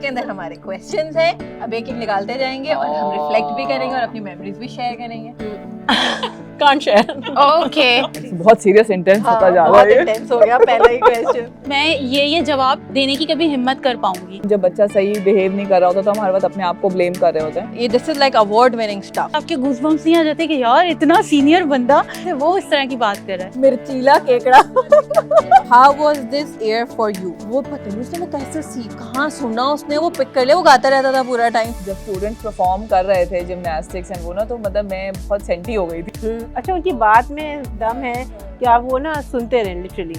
इसके अंदर हमारे क्वेश्चंस हैं, अब एक एक निकालते जाएंगे और हम रिफ्लेक्ट भी करेंगे और अपनी मेमोरीज भी शेयर करेंगे। Can't share. ओके बहुत सीरियस इंटेंस होता जा रहा बहुत है। इंटेंस हो गया पहला ही क्वेश्चन। मैं ये जवाब देने की कभी हिम्मत कर पाऊंगी। जब बच्चा सही बिहेव नहीं कर रहा होता तो हम हर वक्त अपने आप को ब्लेम कर रहे होते हैं। ये this is like award winning stuff. आपके गूज़बम्प्स नहीं आ जाते कि यार इतना सीनियर बंदा वो इस तरह की बात कर रहा है। मिर्चीला केकड़ा। How was this year for you? वो पता नहीं उसने वो कैसे सीख कहाँ सुना उसने, वो पिक कर ले, वो गाता रहता था पूरा टाइम। जब स्टूडेंट्स परफॉर्म कर रहे थे जिम्नास्टिक्स एंड वो ना, तो मतलब मैं बहुत सेंटी हो गई थी। अच्छा, उनकी बात में दम है कि आप वो ना सुनते रहें literally.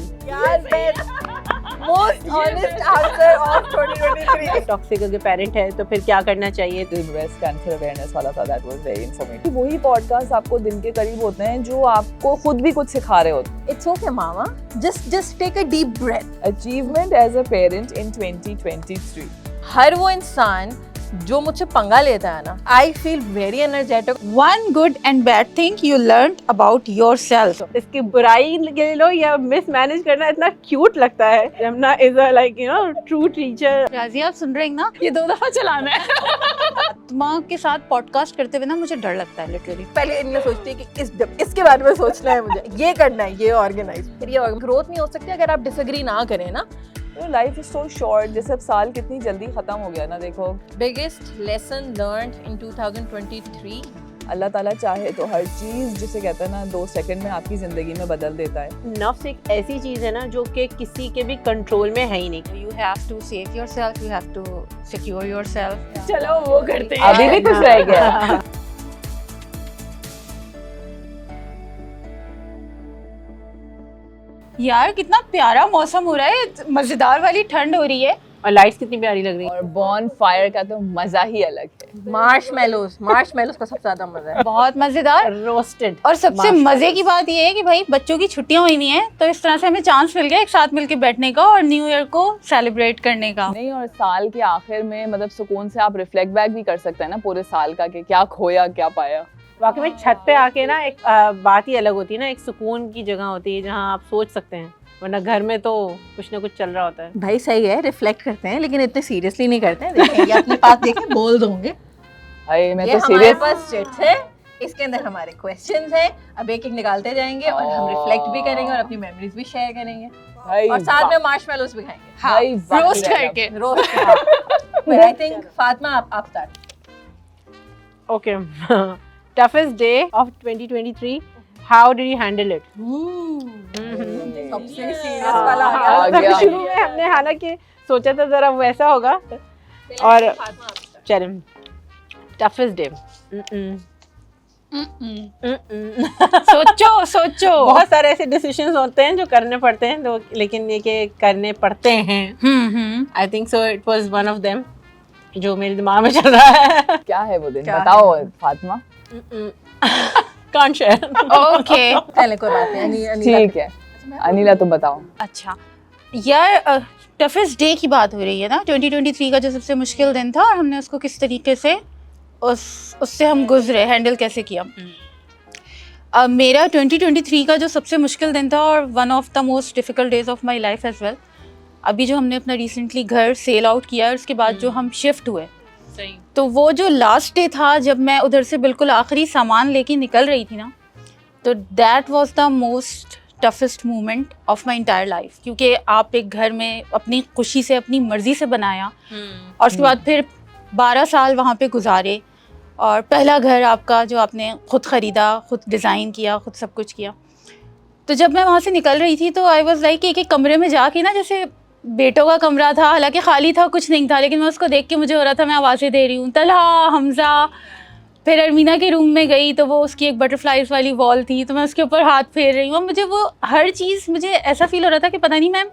Most honest answer of 2023। Toxic अगर पेरेंट है तो फिर क्या करना चाहिए? ब्रेस्ट कैंसर अवेयरनेस वाला था, दैट वाज वेरी इन्फॉर्मेटिव। वही पॉडकास्ट आपको दिल के करीब होते हैं जो आपको खुद भी कुछ सिखा रहे होते हैं। It's okay mama, just take a deep breath. Achievement as a parent in 2023। हर वो इंसान जो मुझसे पंगा लेता है ना, I feel very energetic. One good and bad thing you learned about yourself. इसकी बुराई ले लो या मिसमैनेज करना इतना क्यूट लगता है। Jamuna is a like you know true teacher. राजी आप सुन रहे हैं ना, ये 2 दफा चलाना है। माँ के साथ पॉडकास्ट करते हुए ना मुझे डर लगता है लिटरली। पहले इनमें सोचती है कि इसके बारे में सोचना है मुझे, ये करना है, ये ऑर्गेनाइज। फिर ये ग्रोथ नहीं हो सकती अगर आप डिसएग्री ना करें ना। लाइफ इज सो शॉर्ट, जैसे अब साल कितनी जल्दी खत्म हो गया ना। देखो, बिगेस्ट लेसन लर्न्ड इन 2023। अल्लाह ताला चाहे तो हर चीज, जिसे कहते हैं ना, 2 सेकंड में आपकी जिंदगी में बदल देता है। नफ्स एक ऐसी चीज है ना जो कि किसी के भी कंट्रोल में है ही नहीं। You have to save yourself, you have to secure yourself. चलो वो करते हैं। अभी भी कुछ रह गया। यार कितना प्यारा मौसम हो रहा है, मजेदार वाली ठंड हो रही है और लाइट्स कितनी प्यारी लग रही है। और बॉन फायर का तो मजा ही अलग है। मार्शमेलोस का सबसे ज्यादा मजा है। बहुत मजेदार। रोस्टेड। और सबसे मजे की बात ये है कि भाई बच्चों की छुट्टियां हुई नहीं है, तो इस तरह से हमें चांस मिल गया एक साथ मिलके बैठने का और न्यू ईयर को सेलिब्रेट करने का। नहीं, और साल के आखिर में मतलब सुकून से आप रिफ्लेक्ट बैक भी कर सकते हैं ना पूरे साल का, कि क्या खोया क्या पाया। वाकई में छत पे आके ना एक बात ही अलग होती है ना, एक सुकून की जगह होती है जहाँ आप सोच सकते हैं, वरना घर में तो कुछ ना कुछ चल रहा होता है। भाई सही है, रिफ्लेक्ट करते हैं लेकिन इतने सीरियसली नहीं करते हैं। देखें, ये अपनी बात देखें, बोल दूंगे। अरे मैं ये तो हमारे सीरियस। पास चिट्स है, इसके अंदर हमारे क्वेश्चंस हैं, अब एक एक निकालते जाएंगे और हम रिफ्लेक्ट भी करेंगे और अपनी मेमोरीज भी शेयर करेंगे भाई और साथ में मार्शमेलोस भी खाएंगे। भाई रोस्ट करके। रोस्ट। आई थिंक फातिमा आप start. Okay. Toughest day of 2023, how did you handle it? सबसे सीरियस वाला आ आ गया। गया। शुरू में हमने हालांकि सोचा था जरा वैसा होगा। और चलो, टफेस्ट डे। सोचो। बहुत सारे ऐसे डिसीजंस होते हैं जो करने पड़ते हैं, तो लेकिन ये कि करने पड़ते हैं। I think so it was one of them जो मेरे दिमाग में चल रहा है। क्या है वो दिन, क्या बताओ फातिमा। Can't share. ओके पहले कोई बात नहीं, अनीला ठीक है, अनिला तुम बताओ। अच्छा यार, टफेस्ट डे की बात हो रही है ना, 2023 का जो सबसे मुश्किल दिन था और हमने उसको किस तरीके से उससे हम गुजरे, हैंडल कैसे किया। मेरा 2023 का जो सबसे मुश्किल दिन था और one of the most difficult days of my life as well, अभी जो हमने अपना रिसेंटली घर सेल आउट किया है उसके बाद जो हम शिफ्ट हुए, तो वो जो लास्ट डे था जब मैं उधर से बिल्कुल आखिरी सामान लेके निकल रही थी ना, तो that was the most toughest moment of my entire life. क्योंकि आप एक घर में अपनी खुशी से, अपनी मर्जी से बनाया और उसके बाद फिर 12 साल वहाँ पे गुजारे, और पहला घर आपका जो आपने खुद ख़रीदा, खुद डिज़ाइन किया, खुद सब कुछ किया। तो जब मैं वहाँ से निकल रही थी तो आई वाज लाइक, एक कमरे में जाके ना, जैसे बेटों का कमरा था, हालांकि खाली था, कुछ नहीं था, लेकिन मैं उसको देख के मुझे हो रहा था मैं आवाज़ें दे रही हूँ, तलहा, हमज़ा। फिर अरमीना के रूम में गई तो वो उसकी एक बटरफ्लाइज वाली वॉल थी, तो मैं उसके ऊपर हाथ फेर रही हूँ और मुझे वो हर चीज़, मुझे ऐसा फील हो रहा था कि पता नहीं मैं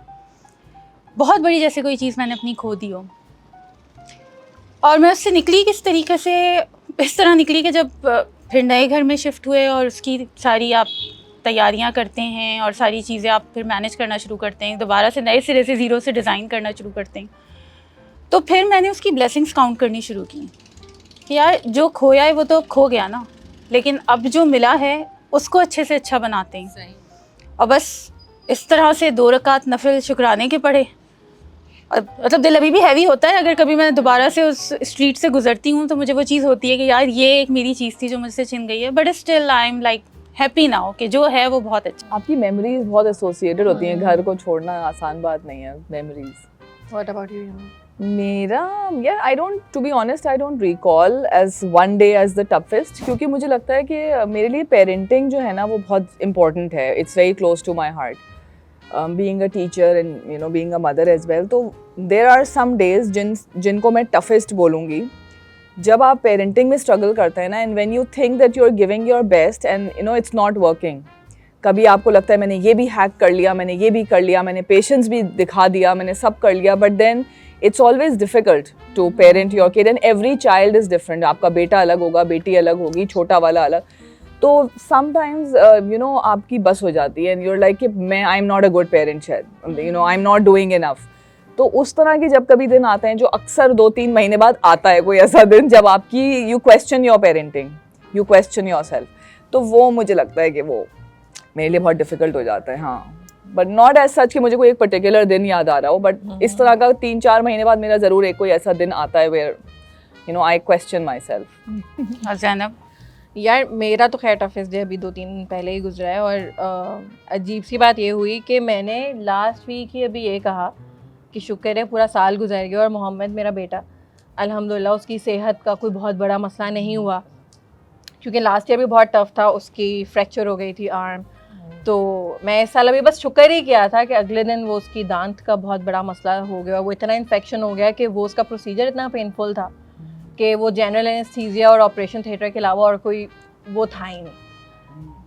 बहुत बड़ी जैसे कोई चीज़ मैंने अपनी खो दी हो। और मैं उससे निकली किस तरीके से, इस तरह निकली कि जब फिर नए घर में शिफ्ट हुए और उसकी सारी आप तैयारियां करते हैं और सारी चीज़ें आप फिर मैनेज करना शुरू करते हैं, दोबारा से नए सिरे से ज़ीरो से डिज़ाइन करना शुरू करते हैं, तो फिर मैंने उसकी ब्लेसिंग्स काउंट करनी शुरू की कि यार जो खोया है वो तो खो गया ना, लेकिन अब जो मिला है उसको अच्छे से अच्छा बनाते हैं। और बस इस तरह से 2 रकात नफिल शुक्राने के पढ़े और मतलब दिल अभी भी हैवी होता है अगर कभी मैं दोबारा से उस स्ट्रीट से गुजरती हूँ, तो मुझे वो चीज़ होती है कि यार ये एक मेरी चीज़ थी जो मुझसे छिन गई है, but still I am like happy now कि जो है वो बहुत अच्छा। आपकी मेमोरीज बहुत एसोसिएटेड होती हैं, घर को छोड़ना आसान बात नहीं है, मेमोरीज। What about you? मेरा यार I don't, to be honest I don't recall as one day as the toughest, क्योंकि मुझे लगता है कि मेरे लिए पेरेंटिंग जो है ना वो बहुत इंपॉर्टेंट है, it's very close to my heart, being a teacher and you know being a mother as well. तो देयर आर सम डेज जिनको मैं टफेस्ट बोलूँगी, जब आप पेरेंटिंग में स्ट्रगल करते हैं ना, and when you think that you are giving your best and you know it's not working. कभी आपको लगता है मैंने ये भी हैक कर लिया, मैंने ये भी कर लिया, मैंने पेशेंस भी दिखा दिया, मैंने सब कर लिया, but then it's always difficult to parent your kid and every child is different. आपका बेटा अलग होगा, बेटी अलग होगी, छोटा वाला अलग। तो sometimes you know आपकी बस हो जाती है and you're like कि मैं I'm not a good parent शायद, you know I'm not doing enough। तो उस तरह के जब कभी दिन आते हैं, जो अक्सर 2-3 महीने बाद आता है कोई ऐसा दिन जब आपकी you question your parenting, you question yourself, तो वो मुझे लगता है कि वो मेरे लिए बहुत डिफिकल्ट हो जाता है। हाँ, बट नॉट एज सच कि मुझे कोई एक पर्टिकुलर दिन याद आ रहा हो, बट इस तरह का 3-4 महीने बाद मेरा ज़रूर एक कोई ऐसा दिन आता है where you know I question myself. और ज़ैनब? यार मेरा तो खैर टफेस्ट डे अभी 2-3 दिन पहले ही गुजरा है, और अजीब सी बात ये हुई कि मैंने लास्ट वीक ही अभी ये कहा कि शुक्र है पूरा साल गुजर गया और मोहम्मद मेरा बेटा अल्हम्दुलिल्लाह उसकी सेहत का कोई बहुत बड़ा मसला नहीं हुआ, क्योंकि लास्ट ईयर भी बहुत टफ था, उसकी फ्रैक्चर हो गई थी आर्म। तो मैं इस साल अभी बस शुक्र ही किया था कि अगले दिन वो उसकी दांत का बहुत बड़ा मसला हो गया, वो इतना इन्फेक्शन हो गया कि वो उसका प्रोसीजर इतना पेनफुल था कि वो जनरल एनेस्थीसिया और ऑपरेशन थिएटर के अलावा और कोई वो था ही नहीं।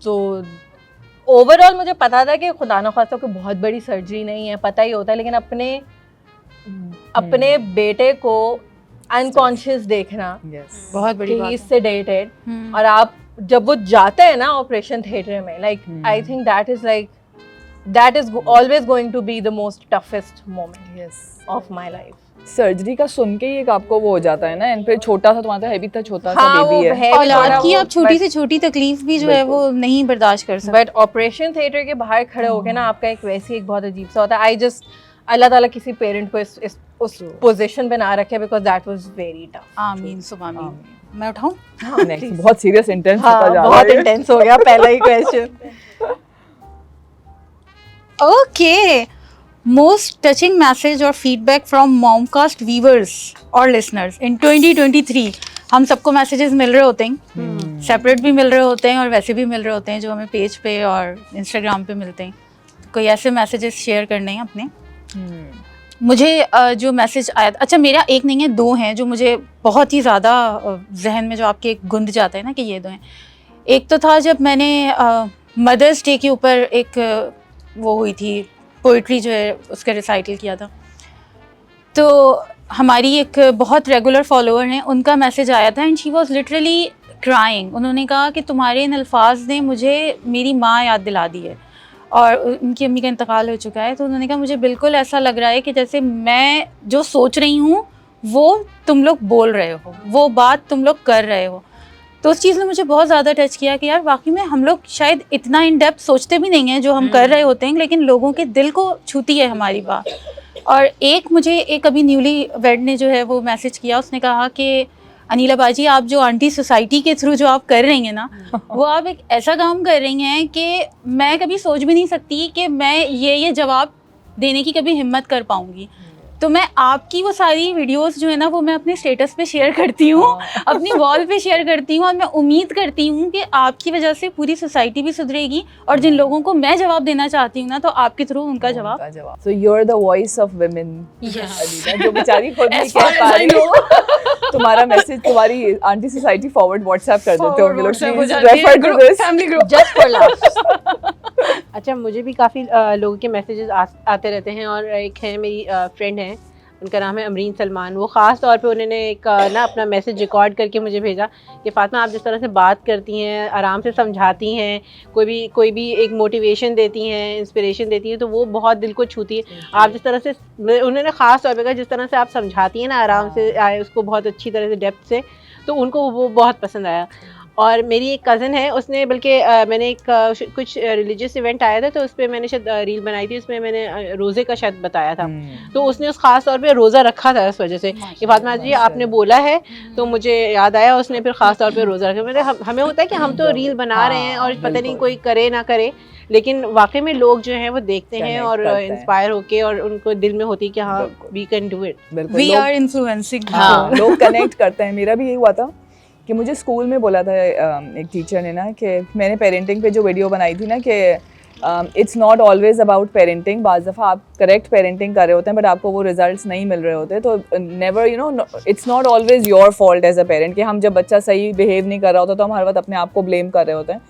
तो ओवरऑल मुझे पता था कि खुदा न खास्ता कोई बहुत बड़ी सर्जरी नहीं है, पता ही होता है, लेकिन अपने बेटे को अनकॉन्शियस देखना बहुत बड़ी बात है। सेडेटेड, और आप जब वो जाता है ना ऑपरेशन थिएटर में, like I think that is always going to be the most toughest moment of my life. Surgery का सुन के ही एक आपको वो हो जाता है ना, एंड फिर छोटा सा तुम्हारा हैवी था, छोटा सा हाँ, बेबी है, औलाद की आप छोटी से छोटी तकलीफ भी जो है वो नहीं बर्दाश्त कर सकते। बट ऑपरेशन थिएटर के बाहर खड़े होके ना आपका एक वैसे एक बहुत अजीब सा होता है। आई जस्ट अल्लाह ताला किसी पेरेंट को उस पोजीशन पे ना रखे, because that was very tough. आमीन सुबह आमीन। मैं उठाऊं? नेक्स्ट बहुत सीरियस इंटेंस होता जा रहा है, बहुत इंटेंस हो गया पहला ही question. Okay. Most touching message or feedback from Momcast viewers or listeners in 2023. हम सबको मैसेजेस मिल रहे होते हैं, सेपरेट भी मिल रहे होते हैं और वैसे भी मिल रहे होते हैं जो हमें पेज पे और इंस्टाग्राम पे मिलते हैं। कोई ऐसे मैसेजेस शेयर करने हैं अपने? मुझे जो मैसेज आया, अच्छा मेरा एक नहीं है, 2 हैं जो मुझे बहुत ही ज़्यादा जहन में जो आपके एक गुंद जाता है ना कि ये 2 हैं। एक तो था जब मैंने मदर्स डे के ऊपर एक वो हुई थी पोइट्री जो है उसका रिसाइटल किया था, तो हमारी एक बहुत रेगुलर फॉलोअर हैं, उनका मैसेज आया था and she was literally crying. उन्होंने कहा कि तुम्हारे इन अल्फाज ने मुझे मेरी माँ याद दिला दी है और उनकी अम्मी का इंतकाल हो चुका है। तो उन्होंने कहा मुझे बिल्कुल ऐसा लग रहा है कि जैसे मैं जो सोच रही हूँ वो तुम लोग बोल रहे हो, वो बात तुम लोग कर रहे हो। तो उस चीज़ ने मुझे बहुत ज़्यादा टच किया कि यार वाकई में हम लोग शायद इतना इन डेप्थ सोचते भी नहीं हैं जो हम कर रहे होते हैं, लेकिन लोगों के दिल को छूती है हमारी बात। और एक मुझे एक अभी न्यूली वेड ने जो है वो मैसेज किया, उसने कहा कि अनिला बाजी आप जो आंटी सोसाइटी के थ्रू जो आप कर रही हैं ना वो आप एक ऐसा काम कर रही हैं कि मैं कभी सोच भी नहीं सकती कि मैं ये जवाब देने की कभी हिम्मत कर पाऊँगी। तो मैं आपकी वो सारी वीडियोस जो है ना वो मैं अपने स्टेटस पे शेयर करती हूँ, अपनी वॉल पे शेयर करती हूँ, और मैं उम्मीद करती हूँ कि आपकी वजह से पूरी सोसाइटी भी सुधरेगी और जिन लोगों को मैं जवाब देना चाहती हूँ ना तो आपके थ्रू उनका जवाब। So you are the voice of women Aneela, जो बेचारी खुद नहीं कह पा रही। तुम्हारा मैसेज तुम्हारी आंटी सोसाइटी फॉरवर्ड व्हाट्सएप कर देते होंगे लोग, refer to this family group just for laughs. अच्छा, मुझे भी काफ़ी लोगों के मैसेजेस आते रहते हैं, और एक है मेरी फ्रेंड है, उनका नाम है अमरीन सलमान। वो ख़ास तौर पे उन्होंने एक ना अपना मैसेज रिकॉर्ड करके मुझे भेजा कि फ़ातिमा आप जिस तरह से बात करती हैं, आराम से समझाती हैं, कोई भी एक मोटिवेशन देती हैं, इंस्पिरेशन देती हैं, तो वो बहुत दिल को छूती है। आप जिस तरह से, उन्होंने ख़ास तौर पर कहा जिस तरह से आप समझाती हैं ना आराम से, आए उसको बहुत अच्छी तरह से डेप्थ से, तो उनको वो बहुत पसंद आया। और मेरी एक कज़न है, उसने बल्कि मैंने एक कुछ रिलीजियस इवेंट आया था तो उस पर मैंने शायद रील बनाई थी, उसमें मैंने रोज़े का शायद बताया था। तो उसने उस ख़ास तौर पे रोज़ा रखा था इस वजह से कि फातिमा जी आपने बोला है तो मुझे याद आया, उसने फिर ख़ास तौर पे रोज़ा रखा। मतलब हमें होता है कि हम तो रील बना रहे हैं और पता नहीं कोई करे ना करे, लेकिन वाकई में लोग जो हैं वो देखते हैं Connect और करते हैं। इंस्पायर होके और उनको दिल में होती है कि हाँ वी कैन डू इट। बिल्कुल वी लोग- आर इन्फ्लुएंसिंग। हाँ लोग कनेक्ट करते हैं। मेरा भी यही हुआ था कि मुझे स्कूल में बोला था एक टीचर ने ना कि मैंने पेरेंटिंग पे जो वीडियो बनाई थी ना कि it's not always about parenting, बाज़ दफ़ा आप करेक्ट पेरेंटिंग कर रहे होते हैं बट आपको वो रिजल्ट्स नहीं मिल रहे होते, तो never you know it's not always your fault as a parent कि हम जब बच्चा सही बिहेव नहीं कर रहा होता तो हम हर वक्त अपने आप को ब्लेम कर रहे होते हैं।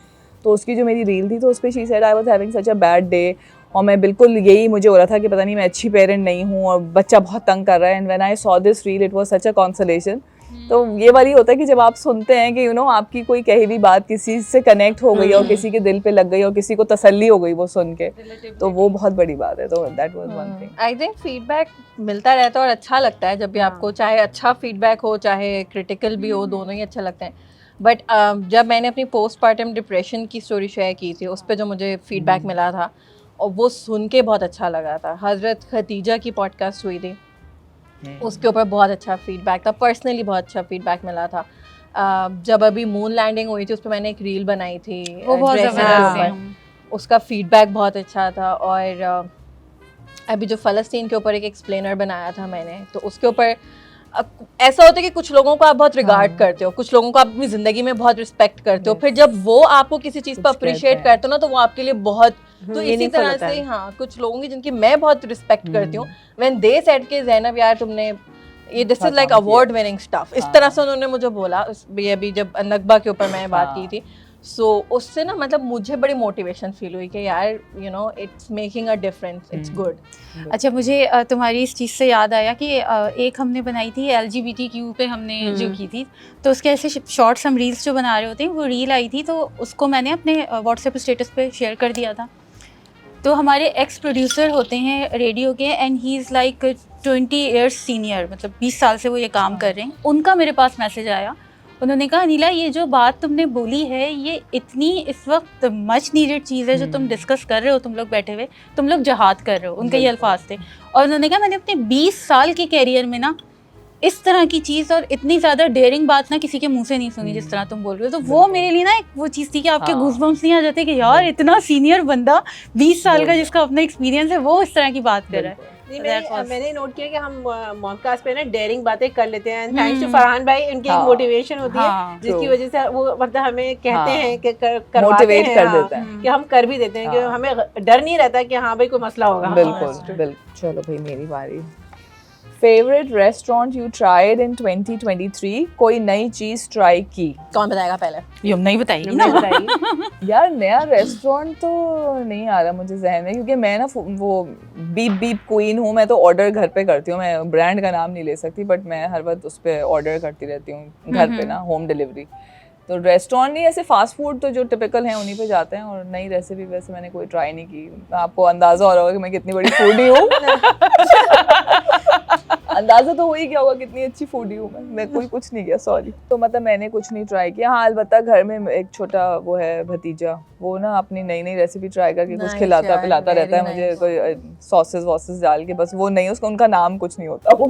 तो उसकी जो मेरी रील थी तो उस पर she said I was having such a bad day, और मैं बिल्कुल यही मुझे हो रहा था कि पता नहीं मैं अच्छी पेरेंट नहीं हूँ और बच्चा बहुत तंग कर रहा है। And when I saw this reel it was such a consolation. तो ये वाली होता है कि जब आप सुनते हैं कि यू नो आपकी कोई कही हुई बात किसी से कनेक्ट हो गई और किसी के दिल पे लग गई और किसी को तसल्ली हो गई वो सुन के, तो वो बहुत बड़ी बात है। तो that was one thing. I think feedback मिलता रहता है और अच्छा लगता है जब भी आपको, चाहे अच्छा फीडबैक हो चाहे क्रिटिकल भी हो, दोनों ही अच्छा लगता है। बट जब मैंने अपनी पोस्टपार्टम डिप्रेशन की स्टोरी शेयर की थी उस पर जो मुझे फीडबैक मिला था और वो सुन के बहुत अच्छा लगा था। हज़रत खतीजा की पॉडकास्ट हुई थी, उसके ऊपर बहुत अच्छा फीडबैक था, पर्सनली बहुत अच्छा फीडबैक मिला था। जब अभी मून लैंडिंग हुई थी उस पर मैंने एक रील बनाई थी, वो बहुत dressing के ज़बरदस्त ऊपर। है। उसका फीडबैक बहुत अच्छा था। और अभी जो फ़लस्तीन के ऊपर एक एक्सप्लेनर बनाया था मैंने, तो उसके ऊपर ऐसा होता है कि कुछ लोगों को आप बहुत रिगार्ड करते हो, कुछ लोगों को आप अपनी ज़िंदगी में बहुत रिस्पेक्ट करते हो, फिर जब वो आपको किसी चीज़ पर कुछ अप्रिशिएट कहते हैं। करते हो ना तो वो आपके लिए बहुत, तो इसी meaningful तरह होता से है। हाँ कुछ लोगों की जिनकी मैं बहुत रिस्पेक्ट करती हूँ, व्हेन दे सेड के ज़ैनब यार तुमने ये दिस इज लाइक काम किया। अवार्ड विनिंग स्टफ, इस तरह से उन्होंने मुझे बोला। ये अभी जब नकबा के ऊपर मैंने बात की थी, सो उससे ना मतलब मुझे बड़ी मोटिवेशन फील हुई कि यार you know it's making a difference, it's good. अच्छा, मुझे तुम्हारी इस चीज़ से याद आया कि एक हमने बनाई थी LGBTQ पे हमने जो की थी, तो उसके ऐसे शॉर्ट्स हम रील्स जो बना रहे होते हैं, वो रील आई थी तो उसको मैंने अपने व्हाट्सएप स्टेटस पे शेयर कर दिया था। तो हमारे एक्स प्रोड्यूसर होते हैं रेडियो के and he is like 20 years senior, मतलब 20 साल से वो ये काम कर रहे हैं। उनका मेरे पास मैसेज आया, उन्होंने कहा अनिला ये जो बात तुमने बोली है ये इतनी इस वक्त मच नीडेड चीज़ है जो तुम डिस्कस कर रहे हो, तुम लोग बैठे हुए, तुम लोग जहाद कर रहे हो, उनके ये अल्फाज थे। और उन्होंने कहा मैंने अपने 20 साल के कैरियर में ना इस तरह की चीज़ और इतनी ज़्यादा डेयरिंग बात ना किसी के मुंह से नहीं सुनी जिस तरह तुम बोल रहे हो। तो वो मेरे लिए ना एक वो चीज़ थी कि आपके गूज़बम्प्स नहीं आ जाते कि यार इतना सीनियर बंदा 20 साल का जिसका अपना एक्सपीरियंस है वो इस तरह की बात कर रहा है। मैंने नोट किया कि हम मॉडकास्ट पे ना डेयरिंग बातें कर लेते हैं, थैंक्स टू फरहान भाई, उनकी एक मोटिवेशन होती है जिसकी वजह से वो मतलब हमें कहते हैं कि करवाते मोटिवेट हैं, कर देते हैं कि हम कर भी देते हैं, कि हमें डर नहीं रहता कि हाँ भाई कोई मसला होगा। बिल्कुल बिल्कुल। चलो भाई मेरी बारी। Favourite restaurant you tried in 2023, कोई नई चीज ट्राई की? कौन बताएगा पहले? ये हम नहीं बताएगी ना ना। बताइए। यार नया रेस्टोरेंट तो नहीं आ रहा मुझे जहन में, क्योंकि मैं ना वो बीप बीप क्वीन हूँ। मैं तो ऑर्डर घर पे करती हूँ, मैं ब्रांड का नाम नहीं ले सकती बट मैं हर वक्त उस पर ऑर्डर करती रहती हूँ घर पे ना, होम डिलीवरी। तो रेस्टोरेंट नहीं, ऐसे फास्ट फूड तो जो टिपिकल हैं उन्हीं पे जाते हैं, और नई रेसिपी वैसे मैंने कोई ट्राई नहीं की। आपको अंदाजा हो रहा होगा कि मैं कितनी बड़ी फूडी हूँ। अंदाजा तो हो ही गया होगा कितनी अच्छी फूडी हूँ मैं कोई कुछ नहीं किया, सॉरी। तो मतलब मैंने कुछ नहीं ट्राई किया। हाँ अलबत्ता घर में एक छोटा वो है भतीजा, वो ना अपनी नई नई रेसिपी ट्राई करके कुछ खिलाता पिलाता रहता है मुझे, कोई सॉसेस वॉसेस डाल के, बस वो नहीं, उसका उनका नाम कुछ नहीं होता, वो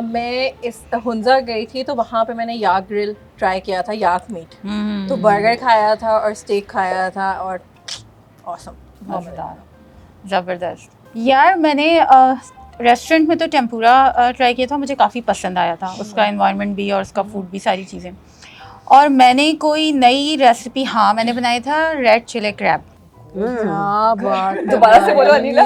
मैं इस हुंजा गई थी तो वहाँ पे मैंने याक ग्रिल ट्राई किया था, याक मीट। तो बर्गर खाया था और स्टेक खाया था और ऑसम, ज़बरदस्त। यार मैंने रेस्टोरेंट में तो टेम्पुरा ट्राई किया था, मुझे काफ़ी पसंद आया था, उसका एनवायरनमेंट भी और उसका फूड भी, सारी चीज़ें। और मैंने कोई नई रेसिपी, हाँ मैंने बनाया था रेड चिली क्रैब। दोबारा से बोलो अनिला।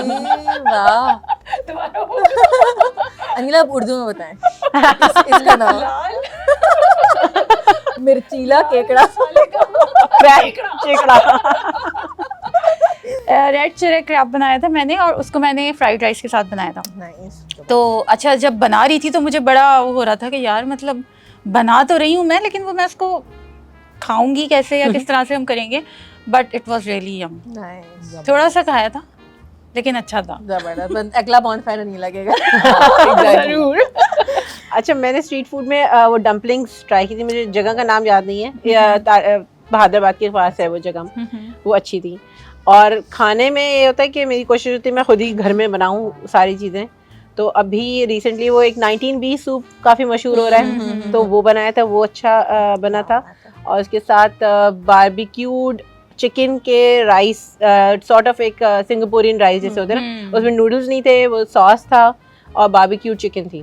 अनिला आप उर्दू में बताएं इसका नाम। मिर्चीला केकड़ा। रेड चिली क्रैब बनाया था मैंने और उसको मैंने फ्राइड राइस के साथ बनाया था। नाइस। तो अच्छा, जब बना रही थी तो मुझे बड़ा वो हो रहा था कि यार मतलब बना तो रही हूँ मैं, लेकिन वो मैं उसको खाऊंगी कैसे या किस तरह से हम करेंगे, but it was really yum. Nice, थोड़ा सा खाया था लेकिन अच्छा था। जबरदस्त। अगला बॉनफायर नहीं लगेगा। जरूर। अच्छा, मैंने स्ट्रीट फूड में वो डम्पलिंग्स ट्राई की थी, मुझे जगह का नाम याद नहीं है, बहादुराबाद के पास है वो जगह, वो अच्छी थी। और खाने में ये होता है कि मेरी कोशिश होती है मैं खुद ही घर में बनाऊँ सारी चीज़ें। तो अभी रिसेंटली वो एक 1920 सूप काफ़ी मशहूर हो रहा है, तो वो बनाया था, वो अच्छा बना था। और उसके साथ बारबेक्यूड चिकन के राइस, सॉर्ट ऑफ एक सिंगापुरियन राइस जैसे होते हैं ना, उसमें नूडल्स नहीं थे, वो सॉस था और बारबेक्यूड चिकन थी,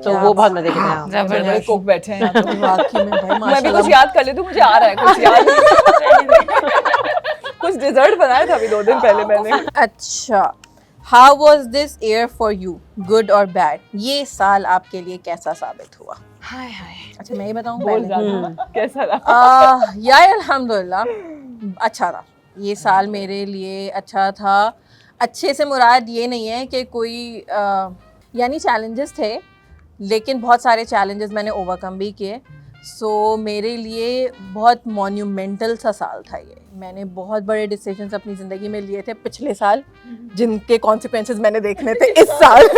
तो वो बहुत मजे के थे। जबरदस्त। कुक बैठे हैं यहाँ तो। वाकई में भाई मैं भी माशाल्लाह। कुछ याद कर लेती हूँ, मुझे आ रहा है कुछ याद। कुछ डिजर्ट बनाया था अभी 2 दिन पहले मैंने। अच्छा, how was this year for you, good और बैड? ये साल आपके लिए कैसा साबित हुआ? हाय हाय। अच्छा मैं ही बताऊँ बोल पहले? रहा कैसा रहा? यार अल्हम्दुलिल्लाह अच्छा रहा ये साल मेरे लिए। अच्छा था, अच्छे से मुराद ये नहीं है कि कोई यानी चैलेंजेस थे, लेकिन बहुत सारे चैलेंजेस मैंने ओवरकम भी किए। सो मेरे लिए बहुत मॉन्यूमेंटल सा साल था ये। मैंने बहुत बड़े डिसीजंस अपनी ज़िंदगी में लिए थे पिछले साल, जिनके कॉन्सिक्वेंसेस मैंने देखने थे इस साल।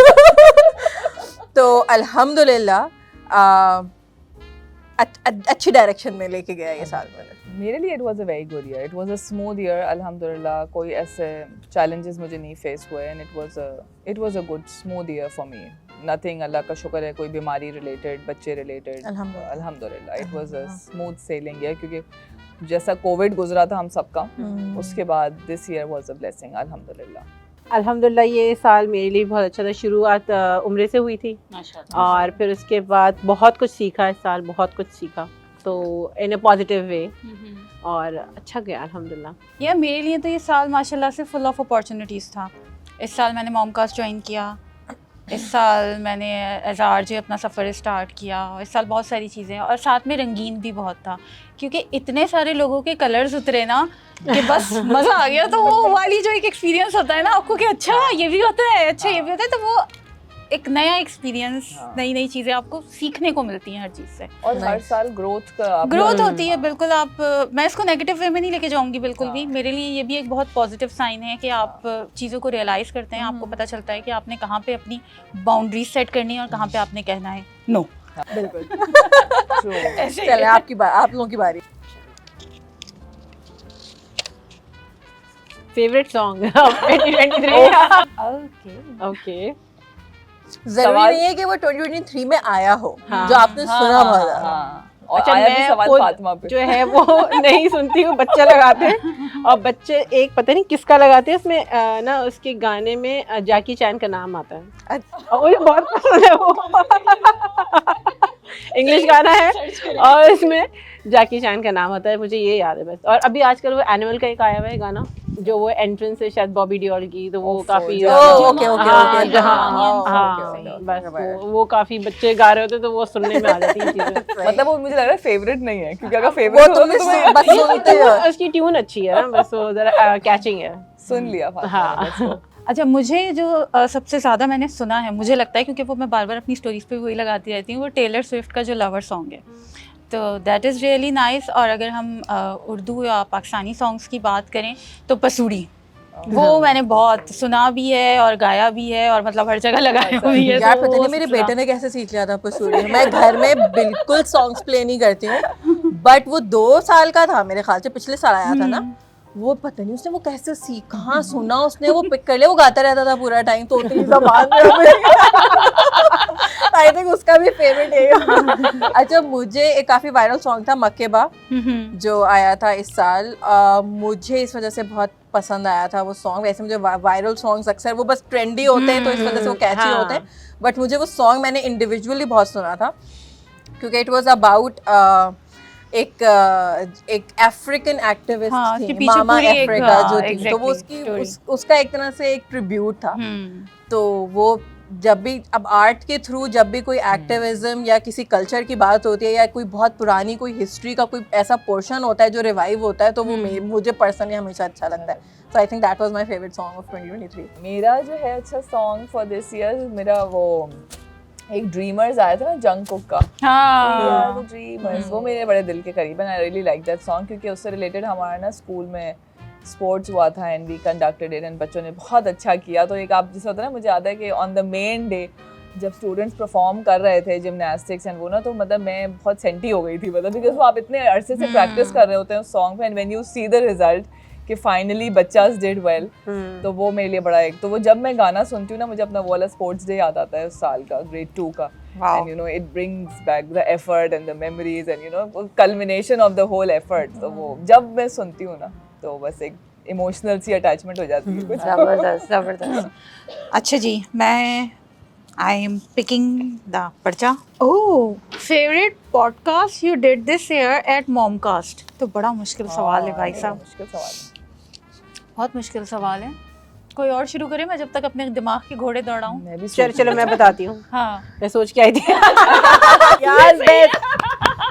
तो अल्हम्दुलिल्लाह अच्छी डायरेक्शन में लेके गया ये साल मैंने। मेरे लिए it was a very good year, it was a smooth year अल्हम्दुलिल्लाह। कोई ऐसे चैलेंजेस मुझे नहीं फेस हुए and it was a good smooth year for me. Nothing, अल्लाह का शुक्र है, कोई बीमारी रिलेटेड, बच्चे रिलेटेड, अल्हम्दुलिल्लाह it was a smooth sailing year. क्योंकि जैसा कोविड गुजरा था हम सबका, उसके बाद this year was a blessing अल्हम्दुलिल्लाह। अल्हम्दुलिल्लाह ये साल मेरे लिए बहुत अच्छा था। शुरुआत उम्रे से हुई थी और फिर उसके बाद बहुत कुछ सीखा इस साल, बहुत कुछ सीखा, तो इन अ पॉजिटिव वे, और अच्छा गया अल्हम्दुलिल्लाह। यार मेरे लिए तो ये साल माशाल्लाह से फुल ऑफ अपॉर्चुनिटीज़ था। इस साल मैंने मॉमकास्ट ज्वाइन किया, इस साल मैंने एज आरजे अपना सफ़र स्टार्ट किया, इस साल बहुत सारी चीज़ें, और साथ में रंगीन भी बहुत था क्योंकि इतने सारे लोगों के कलर्स उतरे ना कि बस मज़ा आ गया। तो वो वाली जो एक एक्सपीरियंस होता है ना आपको कि अच्छा ये भी होता है, अच्छा ये भी होता है, तो वो एक नया एक्सपीरियंस, नई नई चीज़ें आपको सीखने को मिलती हैं हर चीज़ से। और हर साल ग्रोथ होती है बिल्कुल। आप मैं इसको नेगेटिव वे में नहीं लेके जाऊंगी बिल्कुल भी। मेरे लिए ये भी एक बहुत पॉजिटिव साइन है कि आप चीज़ों को रियलाइज़ करते हैं, आपको पता चलता है कि आपने कहाँ पे अपनी बाउंड्रीज सेट करनी है और कहाँ पे आपने कहना है नो। बिल्कुल। चले आपकी बात, आप लोगों की बारी। Favourite song 2023। ओके जरूरी नहीं है कि वो 2023 में आया हो, हाँ। जो आपने सुना बहुत ज़्यादा। और अच्छा, आया भी मैं सवाल खुद फातिमा पे। जो है वो नहीं सुनती हूँ, बच्चे लगाते हैं, और बच्चे एक पता नहीं किसका लगाते हैं, उसमें ना उसके गाने में जैकी चैन का नाम आता है और मुझे बहुत पसंद है वो। इंग्लिश गाना है और इसमें जैकी चैन का नाम आता है, मुझे ये याद है बस। और अभी आजकल वो एनिमल का एक आया हुआ है गाना, जो वो एंट्रेंस है शायद बॉबी डियोल की, तो वो काफी ओके हाँ, ओके हाँ, बस वो काफी बच्चे गा रहे होते तो वो सुनने में आ जाती है चीजें। मतलब वो मुझे लग रहा है फेवरेट नहीं है, क्योंकि अगर वो फेवरेट होता तुमने तो तुम्हें बस सुनते हो। उसकी ट्यून अच्छी है ना, बस वो जरा कैचिंग है। सुन लिया फातिमा ने बस वो। अच्छा, मुझे जो सबसे ज़्यादा मैंने सुना है, मुझे लगता है क्योंकि वो मैं बार बार अपनी स्टोरीज पे वही लगाती रहती हूँ, वो टेलर स्विफ्ट का जो लवर सॉन्ग है, तो दैट इज़ रियली नाइस। और अगर हम उर्दू या पाकिस्तानी सॉन्ग्स की बात करें तो पसूड़ी, वो मैंने बहुत सुना भी है और गाया भी है और मतलब हर जगह लगाया भी है। यार तो पता वो नहीं मेरे सुना। बेटे ने कैसे सीख लिया था पसूड़ी। मैं घर में बिल्कुल सॉन्ग्स प्ले नहीं करती हूँ, बट वो 2 साल का था मेरे ख्याल से, पिछले साल आया था ना, वो पता नहीं उसने वो कैसे सीख, कहाँ सुना उसने, वो पिक कर लिया, वो गाता रहता था पूरा टाइम, तो उतनी ज़बान आई थिंक उसका भी फेवरेट है। अच्छा, मुझे एक काफ़ी वायरल सॉन्ग था मक्केबा, जो आया था इस साल, मुझे इस वजह से बहुत पसंद आया था वो सॉन्ग। वैसे मुझे वायरल सॉन्ग्स अक्सर वो बस ट्रेंडी होते हैं तो इस वजह से वो कैची होते हैं, बट मुझे वो सॉन्ग मैंने इंडिविजुअली बहुत सुना था क्योंकि इट वाज अबाउट एक अफ्रीकन एक्टिविस्ट हाँ, थी, पीछे मामा पूरी एक, अफ्रीका जो थी, exactly, तो वो उसका एक तरह से एक ट्रिब्यूट था। तो वो जब भी अब आर्ट के थ्रू जब भी कोई एक्टिविज्म या किसी कल्चर की बात होती है या कोई बहुत पुरानी कोई हिस्ट्री का कोई ऐसा पोर्शन होता है जो रिवाइव होता है, तो वो मुझे पर्सनली हमेशा अच्छा लगता है। So I think that was my favourite song of 2023। मेरा जो है अच्छा सॉन्ग फॉर दिस ईयर, मेरा वो एक ड्रीमर्स आया था ना जंगकुक का, हाँ, ड्रीमर्स, वो मेरे बड़े दिल के करीब है। I really like that song क्योंकि उससे रिलेटेड हमारा ना स्कूल में स्पोर्ट्स हुआ था and we conducted it and बच्चों ने बहुत अच्छा किया। तो एक आप जैसे होता है ना, मुझे याद है कि ऑन द मेन डे जब स्टूडेंट्स परफॉर्म कर रहे थे जिमनास्टिक्स एंड वो ना, तो मतलब मैं बहुत सेंटी हो गई थी, मतलब बिकॉज वो आप इतने अरसे से प्रैक्टिस कर रहे होते हैं उस सॉन्ग पे, and when you see the result कि फाइनली बच्चास डिड वेल, तो वो मेरे लिए बड़ा एक, तो वो जब मैं गाना सुनती हूँ ना, मुझे अपना वो वाला स्पोर्ट्स डे याद आता है उस साल का, ग्रेड 2 का, and you know it brings back the effort and the memories and you know culmination of the whole effort. तो वो जब मैं सुनती हूँ ना, तो बस एक इमोशनल सी अटैचमेंट हो जाती है कुछ। जबरदस्त जबरदस्त। अच्छा जी, मैं आई एम पिकिंग द पर्चा। Oh, favourite podcast you did this year at Momcast. तो बड़ा मुश्किल सवाल है भाई साहब, मुश्किल सवाल है। बहुत मुश्किल सवाल है। कोई और शुरू करे, मैं जब तक अपने दिमाग के घोड़े दौड़ाऊं। मैं भी चलो मैं बताती हूँ। हाँ, मैं सोच के आई थी। यार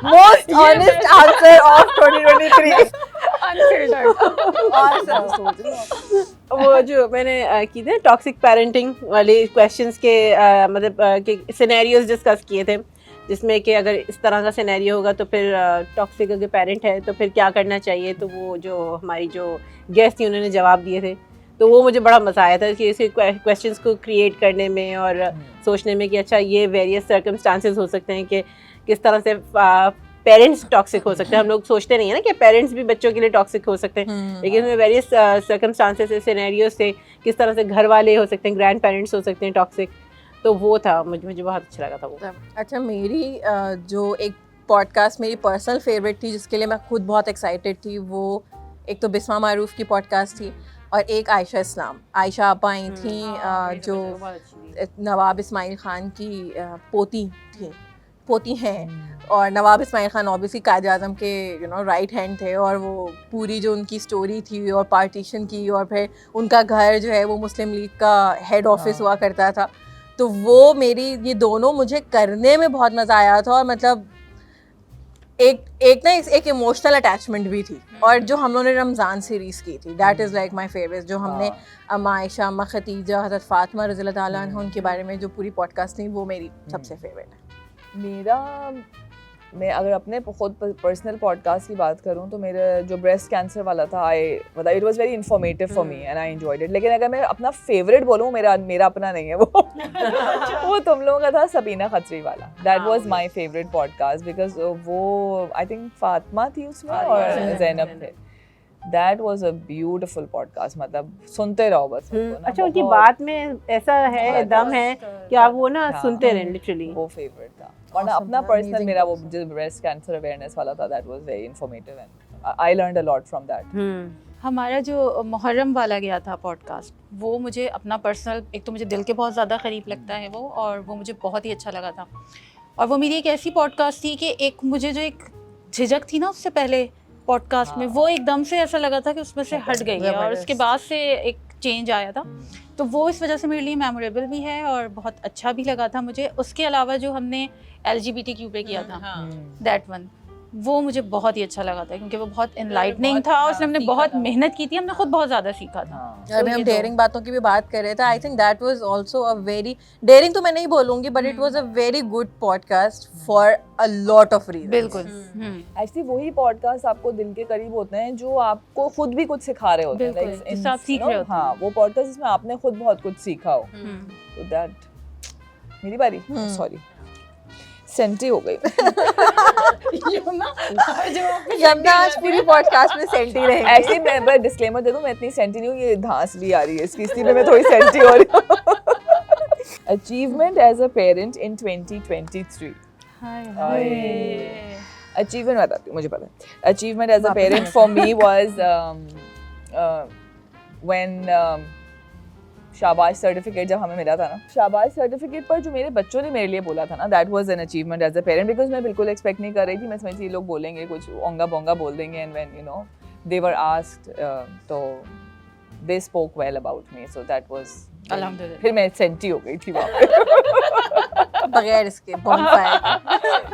मोस्ट ऑनेस्ट आंसर ऑफ 2023 वो जो मैंने की थे टॉक्सिक पेरेंटिंग वाले क्वेश्चंस के मतलब के सिनेरियोज डिस्कस किए थे, जिसमें कि अगर इस तरह का सिनेरियो होगा तो फिर टॉक्सिक अगर पेरेंट है तो फिर क्या करना चाहिए। तो वो जो हमारी जो गेस्ट थी उन्होंने जवाब दिए थे, तो वो मुझे बड़ा मज़ा आया था कि इसे क्वेश्चंस को क्रिएट करने में और सोचने में कि अच्छा ये वेरियस सर्कमस्टांसेस हो सकते हैं कि किस तरह से पेरेंट्स टॉक्सिक हो सकते हैं। हम लोग सोचते नहीं है ना कि पेरेंट्स भी बच्चों के लिए टॉक्सिक हो सकते हैं, लेकिन उसमें वेरियस सर्कमस्टांसेस से सिनेरियोज से किस तरह से घर वाले हो सकते हैं, ग्रैंड पेरेंट्स हो सकते हैं टॉक्सिक। तो वो था, मुझे बहुत अच्छा लगा था वो। अच्छा, मेरी जो एक पॉडकास्ट मेरी पर्सनल फेवरेट थी, जिसके लिए मैं खुद बहुत एक्साइटेड थी, वो एक तो बिस्मा मारूफ की पॉडकास्ट थी और एक आयशा इस्लाम। आयशा आपा आई थी जो नवाब इस्माइल ख़ान की पोती हैं, और नवाब इस्माइल ख़ान ऑब्वियसली कायद आज़म के राइट हैंड थे, और वो पूरी जो उनकी स्टोरी थी और पार्टीशन की, और फिर उनका घर जो है वो मुस्लिम लीग का हेड ऑफिस हुआ करता था। तो वो मेरी ये दोनों मुझे करने में बहुत मज़ा आया था, और मतलब एक इमोशनल अटैचमेंट भी थी। और जो हम लोगों ने रमज़ान सीरीज़ की थी, that is like my favourite, जो हमने अम्मा आयशा, अम्मा खतीजा, हज़रत फ़ातिमा रज़ी अल्लाह ताला अन्हा उनके बारे में जो पूरी पॉडकास्ट थी, वो मेरी सबसे फेवरेट है। मैं अगर अपने खुद पर्सनल पॉडकास्ट की बात करूं तो मेरा जो ब्रेस्ट कैंसर वाला था, it was very informative for me and I enjoyed it. लेकिन अगर मैं अपना फेवरेट बोलूं, मेरा अपना नहीं है वो वो तुम लोगों का था, सबीना खत्री वाला। That was my favourite podcast because वो आई थिंक फातिमा थी उसमें और जैनब थे। That was a beautiful podcast, मतलब सुनते रहो बस। अच्छा, उनकी बात में ऐसा है, दम है कि आप वो ना सुनते रहें लिटरली। वो फेवरिट था। और अपना पर्सनल मेरा वो जो ब्रेस्ट कैंसर अवेयरनेस वाला था, that was very informative and I learned a lot from that. हमारा जो मुहर्रम वाला गया था पॉडकास्ट, वो मुझे अपना पर्सनल, एक तो मुझे दिल के बहुत ज़्यादा करीब लगता है वो, और वो मुझे बहुत ही अच्छा लगा था। और वो मेरी एक ऐसी पॉडकास्ट थी कि एक मुझे जो एक झिझक थी ना उससे पहले पॉडकास्ट में, वो एकदम से ऐसा लगा था कि उसमें से हट गई है, और उसके बाद से एक चेंज आया था। तो वो इस वजह से मेरे लिए मेमोरेबल भी है और बहुत अच्छा भी लगा था मुझे। उसके अलावा जो हमने LGBTQ पे किया था, दैट वन, वो मुझे बहुत ही अच्छा लगा था, क्योंकि वो बहुत एनलाइटनिंग था, उसमें हमने बहुत मेहनत की थी, हमने खुद बहुत ज़्यादा सीखा था। अभी हम डेयरिंग बातों की भी बात कर रहे थे, आई think that was also a very dairying, तो मैं नहीं बोलूँगी, but it was a very good podcast for a lot of reasons. बिल्कुल। एक्चुअली वही पॉडकास्ट आपको दिल के करीब होते हैं जो आपको खुद भी कुछ सिखा रहे होते हैं, जिससे आप सीख रहे होते हैं। हाँ, वो पॉडकास्ट जिसमें आपने खुद बहुत कुछ सीखा हो। तो दैट मेरी बारी, सॉरी सेंटी हो गई। यमुना आज पूरी पॉडकास्ट में सेंटी रहेगी। एक्चुअली मैं डिस्क्लेमर दे दूं, मैं इतनी सेंटी नहीं हूँ, ये धांस भी आ रही है इसकी, इसलिए मैं थोड़ी सेंटी हो रही हूँ। Achievement as a parent in 2023। Achievement बताती हूँ, मुझे पता है। Achievement as a parent for me was when शाबाश सर्टिफिकेट जब हमें मिला था ना, शाबाश सर्टिफिकेट पर जो मेरे बच्चों ने मेरे लिए बोला था ना, that was an achievement as a parent, because मैं बिल्कुल एक्सपेक्ट नहीं कर रही थी। मैं समझी ये लोग बोलेंगे कुछ ओंगा बोंगा बोल देंगे, and when you know they were asked, तो they spoke well about me, so that was अल्हम्दुलिल्लाह। फिर मैं सेंटी हो गई थी वहाँ पे बगैर इसके बॉनफायर।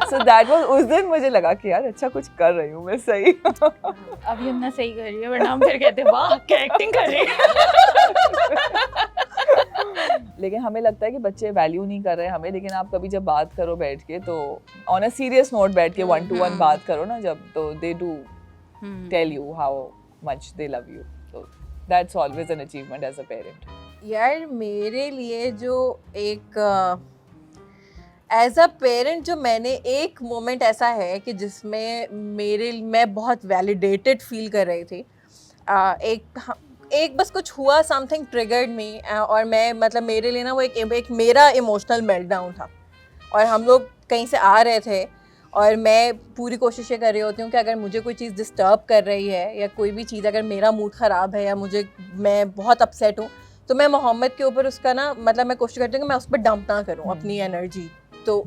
सो दैट वाज, उस दिन मुझे लगा कि यार अच्छा कुछ कर रही हूँ मैं सही। अभी हम ना सही कर रही है, वरना हम फिर कहते वाह क्या एक्टिंग कर रही है। लेकिन हमें लगता है कि बच्चे वैल्यू नहीं कर रहे हमें, लेकिन आप कभी जब बात करो बैठ के, तो ऑन अ सीरियस नोट बैठ के 1-to-1 बात करो ना जब, तो they do tell you how much they love you. तो that's always an achievement as a parent. यार मेरे लिए जो एक एज अ पेरेंट जो मैंने एक मोमेंट ऐसा है कि जिसमें मैं बहुत वैलिडेटेड फील कर रही थी। एक बस कुछ हुआ, समथिंग ट्रिगर्ड मी, और मैं मतलब मेरे लिए ना वो एक मेरा इमोशनल मेल्टडाउन था। और हम लोग कहीं से आ रहे थे और मैं पूरी कोशिश ये कर रही होती हूँ कि अगर मुझे कोई चीज़ डिस्टर्ब कर रही है या कोई भी चीज़, अगर मेरा मूड ख़राब है या मैं बहुत अपसेट हूँ, तो मैं मोहम्मद के ऊपर उसका ना मतलब मैं कोशिश करती हूँ कि मैं उस पर डंप ना करूँ अपनी एनर्जी। तो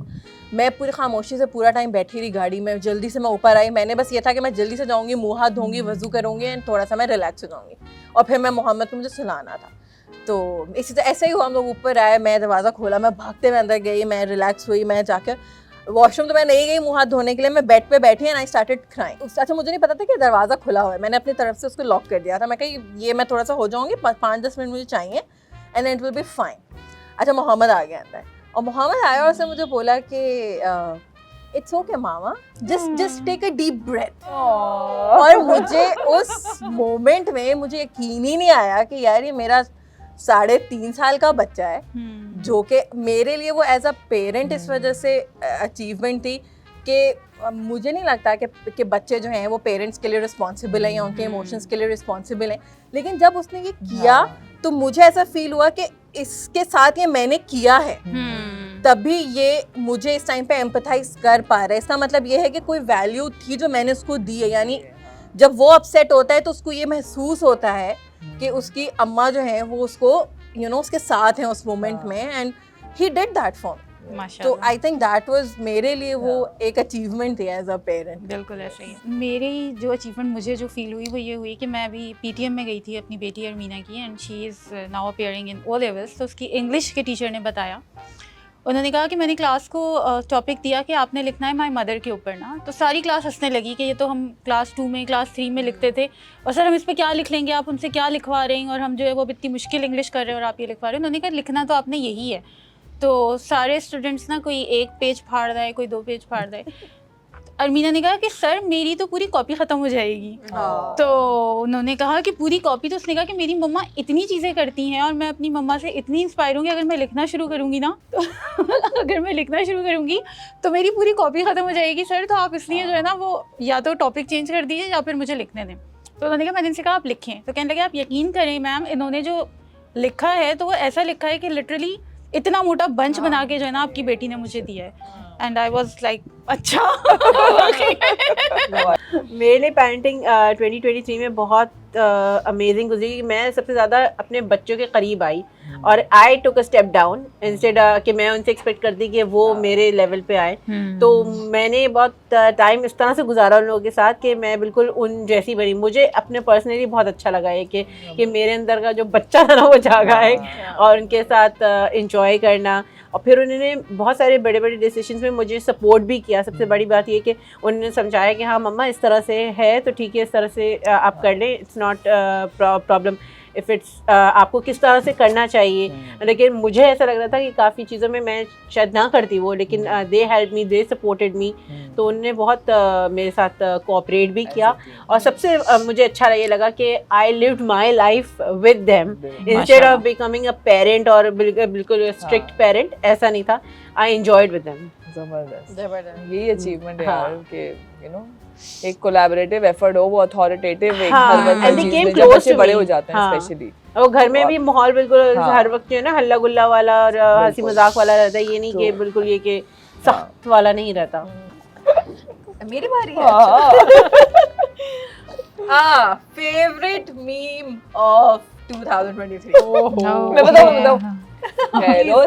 मैं पूरी खामोशी से पूरा टाइम बैठी रही गाड़ी में। जल्दी से मैं ऊपर आई, मैंने बस ये था कि मैं जल्दी से जाऊँगी, मुँह हाथ धोंगी, वज़ू करूँगी एंड थोड़ा सा मैं रिलैक्स हो जाऊँगी, और फिर मैं मोहम्मद को मुझे सुलाना था। तो इसी तरह ऐसे ही हुआ, हम लोग ऊपर आए, मैं दरवाज़ा खोला, मैं भागते हुए अंदर गई, मैं रिलैक्स हुई, मैं जाकर वॉशरूम तो मैं नहीं गई मुँह हाथ धोने के लिए, मैं बेड पे बैठी एंड आई स्टार्टेड क्राइंग। अच्छा, मुझे नहीं पता था कि दरवाज़ा खुला हुआ है, मैंने अपनी तरफ से उसको लॉक कर दिया था। मैं कही ये मैं थोड़ा सा हो जाऊँगी, 5-10 मिनट मुझे चाहिए and it will be fine. अच्छा, मोहम्मद आ गया अंदर, और मोहम्मद आया और उसने मुझे बोला कि it's okay mama, just take a deep breath. और मुझे उस मोमेंट में मुझे यकीन ही नहीं आया कि यार ये मेरा 3.5 साल का बच्चा है, जो कि मेरे लिए वो एज अ पेरेंट इस वजह से अचीवमेंट थी कि मुझे नहीं लगता कि बच्चे जो हैं वो पेरेंट्स के लिए रिस्पॉन्सिबल हैं या उनके इमोशंस के लिए रिस्पॉन्सिबल हैं। लेकिन जब उसने ये किया तो मुझे ऐसा फील हुआ कि इसके साथ ये मैंने किया है, तभी ये मुझे इस टाइम पे एम्पथाइज कर पा रहा है। इसका मतलब ये है कि कोई वैल्यू थी जो मैंने उसको दी है। यानी जब वो अपसेट होता है तो उसको ये महसूस होता है कि उसकी अम्मा जो है वो उसको उसके साथ हैं उस मोमेंट में, and he did that for me. तो आई थिंक दैट वाज मेरे लिए वो एक अचीवमेंट थी एज अ पेरेंट। बिल्कुल ऐसा ही है। मेरी जो अचीवमेंट मुझे जो फील हुई वो ये हुई कि मैं अभी पीटीएम में गई थी अपनी बेटी अरमीना की, and she is now appearing in O levels. तो उसकी इंग्लिश के टीचर ने बताया, उन्होंने कहा कि मैंने क्लास को टॉपिक दिया कि आपने लिखना है माय मदर के ऊपर ना। तो सारी क्लास हंसने लगी कि ये तो हम क्लास 2 में क्लास 3 में लिखते थे, और सर हम इस पे क्या लिख लेंगे, आप उनसे क्या लिखवा रहे हैं, और हम जो है वो इतनी मुश्किल इंग्लिश कर रहे हैं और आप ये लिखवा रहे हैं। उन्होंने कहा लिखना तो आपने यही है। तो सारे स्टूडेंट्स ना कोई 1 पेज फाड़ रहा है, कोई 2 पेज फाड़ रहा है। अरमीना ने कहा कि सर मेरी तो पूरी कॉपी ख़त्म हो जाएगी। तो उन्होंने कहा कि पूरी कॉपी, तो उसने कहा कि मेरी मम्मा इतनी चीज़ें करती हैं और मैं अपनी मम्मा से इतनी इंस्पायर हूँ कि अगर मैं लिखना शुरू करूँगी ना तो अगर मैं लिखना शुरू करूँगी तो मेरी पूरी कॉपी ख़त्म हो जाएगी सर। तो आप इसलिए जो है ना वो या तो टॉपिक चेंज कर दीजिए या फिर मुझे लिखने दें। तो उन्होंने कहा, मैंने इनसे कहा आप लिखें। तो कहने लगे आप यकीन करें मैम, इन्होंने जो लिखा है तो वो ऐसा लिखा है कि लिटरली इतना मोटा बंच बना के जो है ना आपकी बेटी ने मुझे दिया है। एंड आई वॉज लाइक अच्छा। मेरे लिए पेरेंटिंग 2023 में बहुत अमेजिंग गुजरी। मैं सबसे ज़्यादा अपने बच्चों के करीब आई और आई टुक अ स्टेप डाउन इंस्टेड कि मैं उनसे एक्सपेक्ट करती कि वो मेरे लेवल पे आए। तो मैंने बहुत टाइम इस तरह से गुजारा उन लोगों के साथ कि मैं बिल्कुल उन जैसी बनी। मुझे अपने पर्सनली बहुत अच्छा लगा है कि मेरे अंदर का जो बच्चा था ना वो जागा है, और उनके साथ इंजॉय करना। और फिर उन्होंने बहुत सारे बड़े बड़े डिसीजंस में मुझे सपोर्ट भी किया। सबसे बड़ी बात ये कि उन्होंने समझाया कि हाँ मम्मा इस तरह से है तो ठीक है, इस तरह से आप कर लें, it's not problem if it's आपको किस तरह से करना चाहिए। लेकिन मुझे ऐसा लग रहा था कि काफ़ी चीज़ों में मैं शायद ना करती वो, लेकिन they help me, they supported me. तो उन्होंने बहुत मेरे साथ कोऑपरेट भी किया। और सबसे मुझे अच्छा ये लगा कि I lived my life with them instead of becoming a parent और बिल्कुल स्ट्रिक्ट पेरेंट। ऐसा नहीं था, आई एंजॉयड विद देम। जबरदस्त, यही अचीवमेंट है यार कि एक कोलैबोरेटिव एफर्ट हो, वो अथॉरिटेटिव एक हर वक्त and they चीज़ came में जब close बच्चे to बड़े me. हो जाते हैं हाँ. स्पेशली। और घर में भी माहौल बिल्कुल हाँ. हर वक्त जो है ना हल्ला गुल्ला वाला और हंसी मजाक वाला रहता है। ये नहीं कि बिल्कुल ये कि सख्त वाला नहीं रहता। मेरी बारी है। Favourite meme of 2023। मैं बताऊं ठहरो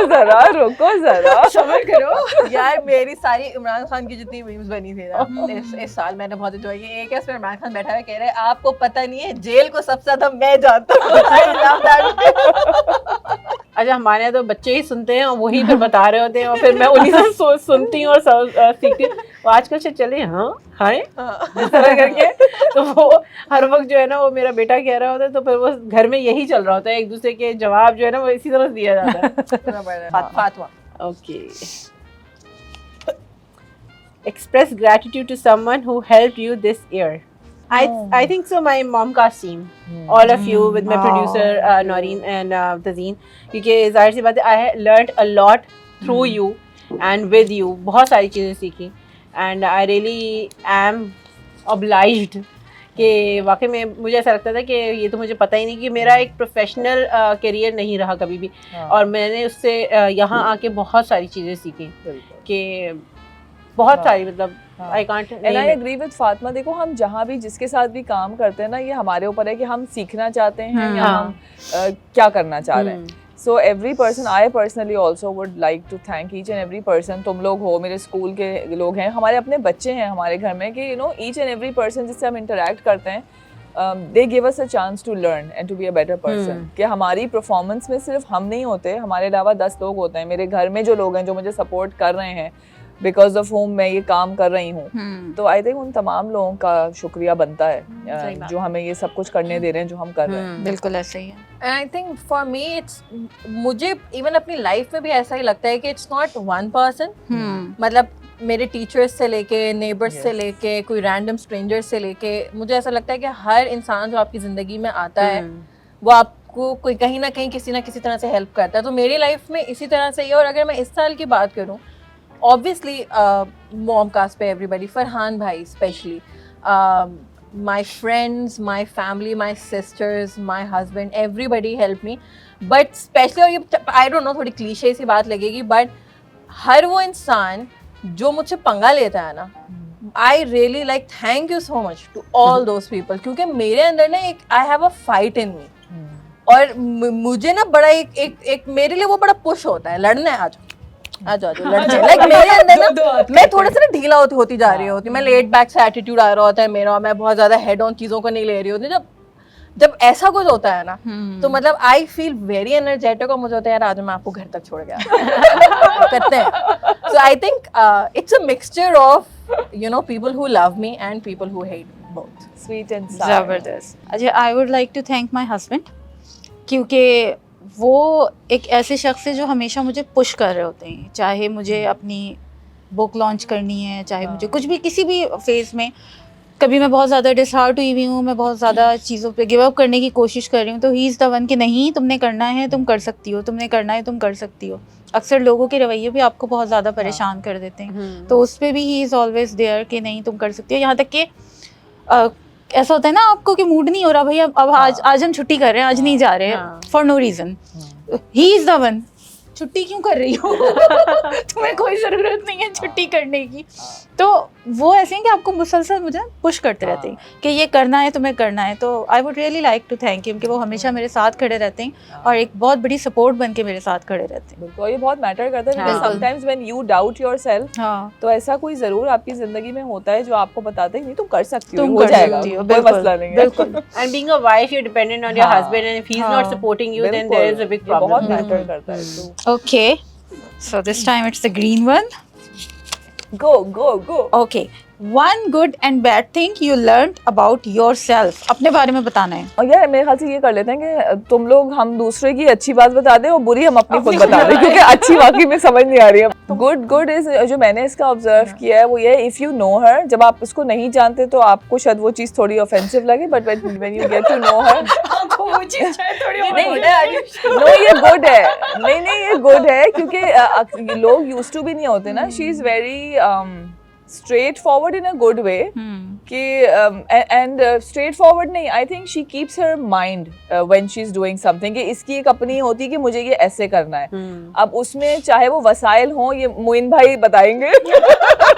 जरा रुको जरा, सब्र करो यार। मेरी सारी इमरान खान की जितनी मीम्स बनी थी ना इस साल मैंने बहुत एंजॉय की। एक है उसमें इमरान खान बैठा हुआ कह रहे हैं आपको पता नहीं है जेल को सबसे ज्यादा मैं जानता हूँ। अच्छा, हमारे यहाँ तो बच्चे ही सुनते हैं और वही फिर बता रहे होते हैं और फिर मैं उन्हीं से सुनती हूँ और सीखती हूँ। आजकल से चले हाँ हाय इस तरह करके, तो वो हर वक्त जो है ना वो मेरा बेटा कह रहा होता है, तो फिर वो घर में यही चल रहा होता है। एक दूसरे के जवाब जो है ना वो इसी तरह दिया जाता है। फातवा okay, express gratitude to someone who helped you this year. I think so. My mom Kasim, all of you with my producer Noreen and Tazeen, क्योंकि जाहिर सी बात है I learned a lot through you and with you बहुत सारी चीज़ें सीखी and I really am obliged कि वाकई में मुझे ऐसा लगता था कि ये तो मुझे पता ही नहीं कि मेरा एक प्रोफेशनल करियर नहीं रहा कभी भी और मैंने उससे यहाँ आके बहुत सारी चीज़ें सीखी कि बहुत सारी मतलब I can't and I agree with Fatima. देखो हम जहाँ भी जिसके साथ भी काम करते हैं ना, ये हमारे ऊपर है कि हम सीखना चाहते हैं या हम क्या करना चाह रहे हैं। So every person, I personally also would like to thank each and every person. तुम लोग हो, मेरे स्कूल के लोग हैं, हमारे अपने बच्चे हैं हमारे घर में कि you know each and every person जिससे हम interact करते हैं, they give us a chance to learn and to be a better person. कि हमारी performance में सिर्फ हम नहीं होते, हमारे अलावा 10 लोग होते हैं। मेरे घर में जो लोग हैं जो मुझे support कर रहे हैं, बिकॉज ऑफ होम मैं ये काम कर रही हूँ, तो आई थिंक उन तमाम लोगों का शुक्रिया बनता है जो हमें ये सब कुछ करने दे रहे हैं जो हम कर रहे हैं। बिल्कुल ऐसे ही है। And I think for me it's, मुझे इवन अपनी लाइफ में भी ऐसा ही लगता है कि इट्स नॉट वन पर्सन, मतलब मेरे टीचर्स से लेके, नेबर्स से लेके, कोई रैंडम स्ट्रेंजर से लेके, मुझे ऐसा लगता है कि हर इंसान जो आपकी ज़िंदगी में आता है वो आपको कोई कहीं ना कहीं किसी ना किसी तरह से हेल्प करता है। तो मेरी लाइफ में इसी तरह से ही है। और अगर मैं इस साल की बात करूँ, obviously mom cast पे everybody, फरहान भाई especially, my friends, my family, my sisters, my husband, everybody helped me, but especially, और ये I don't know थोड़ी क्लीशे सी बात लगेगी, but हर वो इंसान जो मुझसे पंगा लेता है ना, I really like thank you so much to all those people, क्योंकि मेरे अंदर ना एक I have a fight in me, और मुझे ना बड़ा एक मेरे लिए वो बड़ा पुश होता है, लड़ना है आज लड़ने। लाइक मेरे अंदर ना मैं थोड़ा सा ना ढीला होती जा रही होती, मैं लेट बैक से एटीट्यूड आ रहा होता है मेरा, मैं बहुत ज्यादा हेड ऑन चीजों को नहीं ले रही होती। जब ऐसा कुछ होता है ना, तो मतलब आई फील वेरी एनर्जेटिक, और मुझे होता है यार आज मैं आपको घर तक छोड़ गया करते हैं। So I think it's a mixture of you know people who love me and people who hate, both sweet and sour. जबरदस्त। अच्छा, I would like to thank my husband, क्योंकि वो एक ऐसे शख्स है जो हमेशा मुझे पुश कर रहे होते हैं, चाहे मुझे अपनी बुक लॉन्च करनी है, चाहे मुझे कुछ भी किसी भी फेज़ में, कभी मैं बहुत ज़्यादा डिसहार्ट हुई हुई हूँ, मैं बहुत ज़्यादा चीज़ों पे गिव अप करने की कोशिश कर रही हूँ, तो ही इज़ द वन कि नहीं तुमने करना है, तुम कर सकती हो, तुमने करना है, तुम कर सकती हो। अक्सर लोगों के रवैये भी आपको बहुत ज़्यादा परेशान कर देते हैं, तो उस पर भी ही इज़ ऑलवेज देयर कि नहीं तुम कर सकती हो। यहाँ तक कि ऐसा होता है ना आपको कि मूड नहीं हो रहा भैया, अब आज हम छुट्टी कर रहे हैं, आज नहीं जा रहे हैं for no reason, he is the one, छुट्टी क्यों कर रही हो तुम्हें कोई ज़रूरत नहीं है छुट्टी करने की। तो वो ऐसे हैं कि आपको मुसलसल मुझे पुश करते रहते हैं कि ये करना है, तुम्हें करना है। तो I would really like to thank him कि वो हमेशा मेरे साथ खड़े रहते हैं और एक बहुत बड़ी सपोर्ट बन के मेरे साथ खड़े रहते हैं। बिल्कुल, ये बहुत मैटर करता है because sometimes when you doubt yourself, तो ऐसा कोई ज़रूर आपकी ज़िंदगी में होता है जो आपको बताता है नहीं तुम कर सकती हो, हो जाएगा, कोई मसला नहीं है। बिल्कुल। And being a wife you dependent on your husband, and if he is not supporting you then there is a big problem. बहुत मैटर करता है। Okay, so this time it's the green one. Go. Okay. One good and bad thing you learned about yourself. अपने बारे में बताना है। और यार मेरे ख्याल से ये कर लेते हैं कि तुम लोग हम दूसरे की अच्छी बात बता दें और बुरी हम अपनी खुद बता दें, क्योंकि अच्छी वाकई में समझ नहीं आ रही है। गुड इज जो मैंने इसका ऑब्जर्व किया है वो ये है, इफ यू नो हर, जब आप उसको नहीं जानते तो आपको शायद वो चीज़ थोड़ी ऑफेंसिव लगे, but when you get to know her, वो चीज़ थोड़ी नो ये गुड है, नहीं ये गुड है, क्योंकि लोग यूज्ड टू भी नहीं होते ना। She is very straight forward in a good way, कि and straight forward नहीं, I think she keeps her mind when she's doing something, कि इसकी एक अपनी होती है कि मुझे ये ऐसे करना है। अब उसमें चाहे वो वसाइल हो, ये मोइन भाई बताएंगे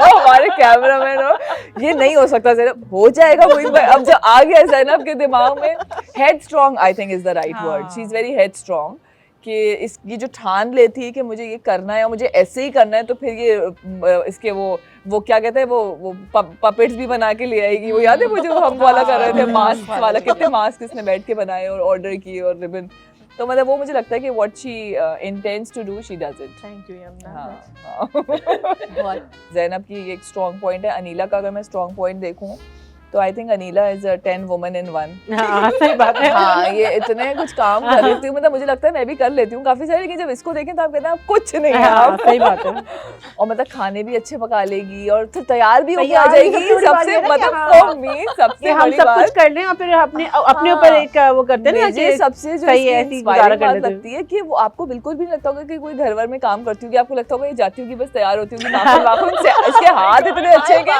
हमारे कैमरामैन हो, ये नहीं हो सकता ज़ैनब, हो जाएगा मोइन भाई। अब जो आ गया ज़ैनब के दिमाग में, head strong I think is the right word, she is very head strong, कि ये जो ठान लेती है कि मुझे ये करना है और मुझे ऐसे ही करना है, तो फिर ये इसके वो क्या कहते हैं वो पपेट्स भी बना के ले आएगी। वो याद है मुझे हम वाला कर रहे थे, मास्क वाला, कितने मास्क इसने बैठ के बनाए और ऑर्डर किए और रिबन। तो मतलब वो मुझे लगता है कि what she intends to do she does it. Thank you Yamuna. हाँ। ज़ैनब की एक स्ट्रॉन्ग पॉइंट है। अनीला का अगर मैं स्ट्रॉन्ग पॉइंट देखूँ तो I think Anila is 10 woman in one. हाँ सही बात है। हाँ, ये इतने कुछ काम कर लेती हूँ, मतलब मुझे लगता है मैं भी कर लेती हूँ काफी सारे, लेकिन जब इसको देखें तो आप कहते हैं आप कुछ नहीं है हाँ, आप। सही बात है। और मतलब खाने भी अच्छे पका लेगी और फिर तैयार भी होके आ तैयार भी जाएगी। सबसे बड़ी बात सबसे ये है ना कि मतलब हाँ, फॉर मी सबसे हम बड़ी सब कुछ बात कर लें और फिर अपने हाँ, ऊपर एक वो करते हैं ना मुझे कि सबसे जो सही है, ऐसी गुजारा इंस्पायरिंग कर बात लेते हैं। लगती है कि वो आपको बिल्कुल भी नहीं लगता होगा कि कोई घर वर में काम करती होगी, आपको लगता होगा ये जाती होगी बस तैयार होती होगी, नाखून वाखून से इसके हाथ इतने अच्छे हैं कि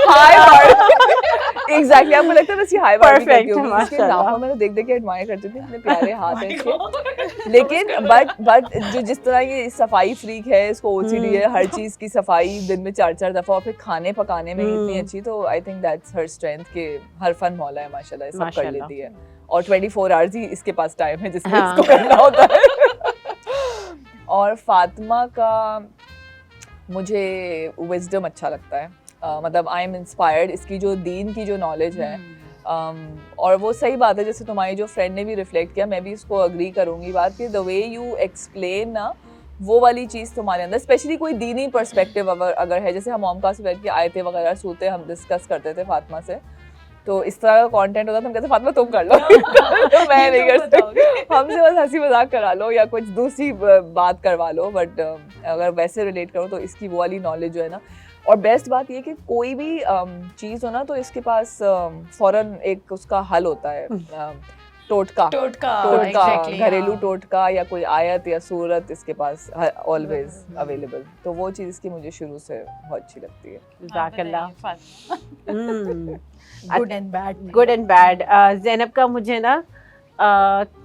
हाय बार्बी। एग्जैक्टली, आपको लगता है बस ये हाय बार्बी करती Perfect, होगी। इसके माशाल्लाह। नाखून मैंने देख देख के एडमायर करती थी, इतने प्यारे हाथ हैं इसके। लेकिन बट जो जिस तरह ये सफाई फ्रीक है, इसको ओसीडी है, हर चीज की सफाई दिन में 4-4 दफा, और फिर खाने पकाने में इतनी अच्छी, तो I think that's her strength के हर फन मौला है माशाल्लाह, ये सब कर माशाल्लाह। लेती है। और 24 आवर्स ही इसके पास टाइम है जिसमें हाँ। इसको करना होता है। और फातिमा का मुझे विजडम अच्छा लगता है, मतलब आई एम इंस्पायर्ड, इसकी जो दीन की जो नॉलेज है। और वो सही बात है, जैसे तुम्हारी जो फ्रेंड ने भी रिफ्लेक्ट किया, मैं भी इसको अग्री करूँगी बात कि द वे यू एक्सप्लेन ना, वो वाली चीज़ तुम्हारे अंदर, स्पेशली कोई दीनी पर्सपेक्टिव अगर है, जैसे हम मोमका से बैठ के आयतें वगैरह सूते हम डिस्कस करते थे फातिमा से, तो इस तरह का कंटेंट होता था, हम कहते फातिमा तुम कर लो। तो मैं नहीं कर सकती, हमसे बस हंसी मजाक करा लो या कुछ दूसरी बात करवा लो, बट अगर वैसे रिलेट करो तो इसकी वो वाली नॉलेज जो है ना। और बेस्ट बात ये कि कोई भी चीज़ हो ना तो इसके पास फौरन एक उसका हल होता है, टोटका exactly, घरेलू हाँ। टोटका या कोई आयत या सूरत इसके पास ऑलवेज अवेलेबल। तो वो चीज़ इसकी मुझे शुरू से बहुत अच्छी लगती है। जज़ाकल्लाह। Good and bad. Good and bad. Zainab का मुझे ना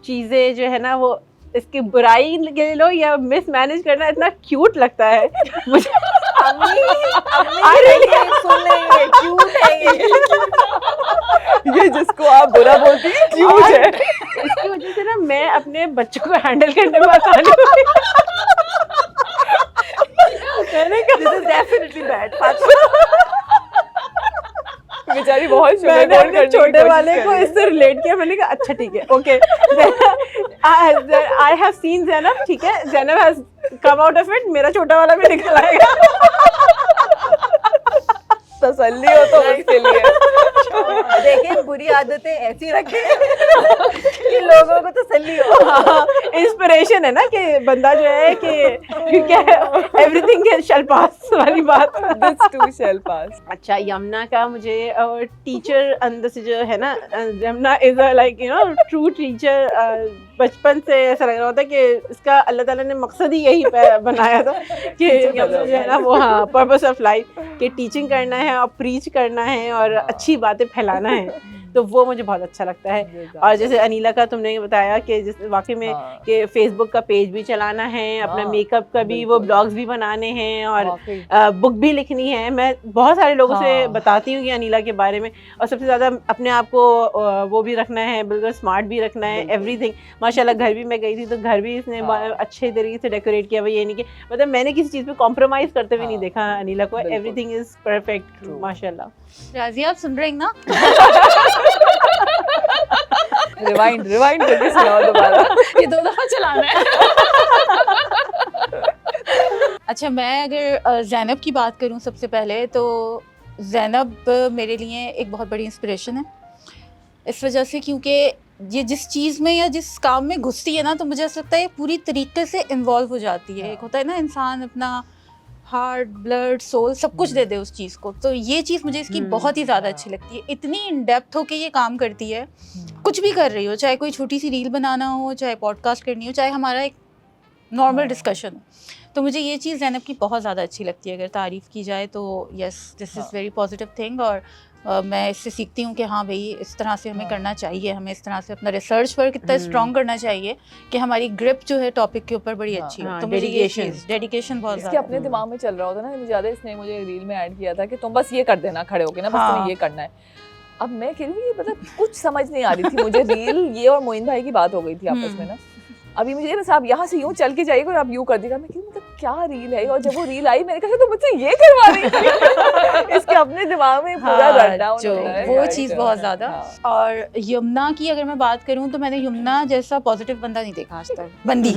चीज़ें जो है ना वो इसकी बुराई ले लो या मिसमैनेज करना इतना क्यूट लगता है मुझे। ये जिसको आप बुरा बोलती हैं क्यूट है। इसकी वजह से ना मैं अपने बच्चों को हैंडल करने में आसानी हुई। मैंने कहा दिस इज डेफिनेटली बैड। बेचारी बहुत मैंने अपने छोटे वाले को इससे रिलेट किया, मैंने कहा अच्छा ठीक है, okay I have seen Zainab, ठीक है, Zainab has come out of it, मेरा छोटा वाला भी निकल आएगा। तसल्ली हो तो उसके लिए। देखिए बुरी आदतें ऐसी रखें कि लोगों को तसल्ली हो। इंस्पिरेशन है ना कि बंदा जो है कि क्या एवरीथिंग शैल पास वाली बात। This too shall pass। अच्छा, यमुना का मुझे टीचर अंदर से जो है ना, Yamuna is like you know true teacher. बचपन से ऐसा लग रहा होता है कि इसका अल्लाह ताला ने मकसद ही यही बनाया था कि यमुना जो है ना वो हाँ पर्पस ऑफ लाइफ कि टीचिंग करना है और प्रीच करना है और अच्छी बातें फैलाना है, तो वो मुझे बहुत अच्छा लगता है। और जैसे अनीला का तुमने बताया कि जिस वाकई में कि फेसबुक का पेज भी चलाना है, अपना मेकअप का भी, वो ब्लॉग्स भी बनाने हैं और बुक भी लिखनी है। मैं बहुत सारे लोगों से बताती हूँ कि अनीला के बारे में, और सबसे ज़्यादा अपने आप को वो भी रखना है, बिल्कुल स्मार्ट भी रखना है, एवरीथिंग। माशाल्लाह घर भी मैं गई थी तो घर भी इसने अच्छे तरीके से डेकोरेट किया हुआ, ये नहीं कि मतलब मैंने किसी चीज़ पे कॉम्प्रोमाइज़ करते हुए नहीं देखा अनीला को। एवरीथिंग इज़ परफेक्ट माशाल्लाह। राजिया आप सुन रहे हैं ना? रिवाइंड करके सुनाओ दोबारा। ये 2 दफा चलाना है। अच्छा, मैं अगर ज़ैनब की बात करूं सबसे पहले, तो ज़ैनब मेरे लिए एक बहुत बड़ी इंस्पिरेशन है, इस वजह से क्योंकि ये जिस चीज़ में या जिस काम में घुसती है ना, तो मुझे ऐसा लगता है पूरी तरीके से इन्वॉल्व हो जाती है। एक होता है ना इंसान अपना हार्ट, ब्लड, सोल सब कुछ दे दे उस चीज़ को, तो ये चीज़ मुझे इसकी बहुत ही ज़्यादा अच्छी लगती है। इतनी इन डेप्थ हो के ये काम करती है, कुछ भी कर रही हो, चाहे कोई छोटी सी रील बनाना हो, चाहे पॉडकास्ट करनी हो, चाहे हमारा एक नॉर्मल डिस्कशन हो, तो मुझे ये चीज़ ज़ैनब की बहुत ज़्यादा अच्छी लगती है। अगर तारीफ़ की जाए तो yes, this is very positive thing. और मैं इससे सीखती हूँ कि हाँ भाई, इस तरह से हमें करना चाहिए, हमें इस तरह से अपना रिसर्च वर्क इतना स्ट्रॉन्ग करना चाहिए कि हमारी ग्रिप जो है टॉपिक के ऊपर बड़ी अच्छी हो। तो मुझे ये डेडिकेशन बहुत इसके ज़्यादा अपने दिमाग में चल रहा होता ना, मुझे याद है इसने मुझे रील में ऐड किया था कि तुम बस ये कर देना खड़े होके ना, बस तुम्हें ये करना है। अब मैं कह रही हूँ मतलब कुछ समझ नहीं आ रही थी मुझे। रील ये और मोइन भाई की बात हो गई थी आपस में ना, अभी मुझे बस आप यहाँ से यूँ चल के जाइएगा और आप यूँ कर देगा। मैं कह रही हूँ मतलब क्या रील है, और जब वो रील आई मैंने कहा तो मुझसे ये करवा रही थी। इसके अपने दिमाग में पूरा रन डाउन जो होता है, वो right? चीज़ बहुत ज़्यादा। हाँ। और यमुना की अगर मैं बात करूं तो मैंने यमुना जैसा पॉजिटिव बंदा नहीं देखा आज तक, बंदी।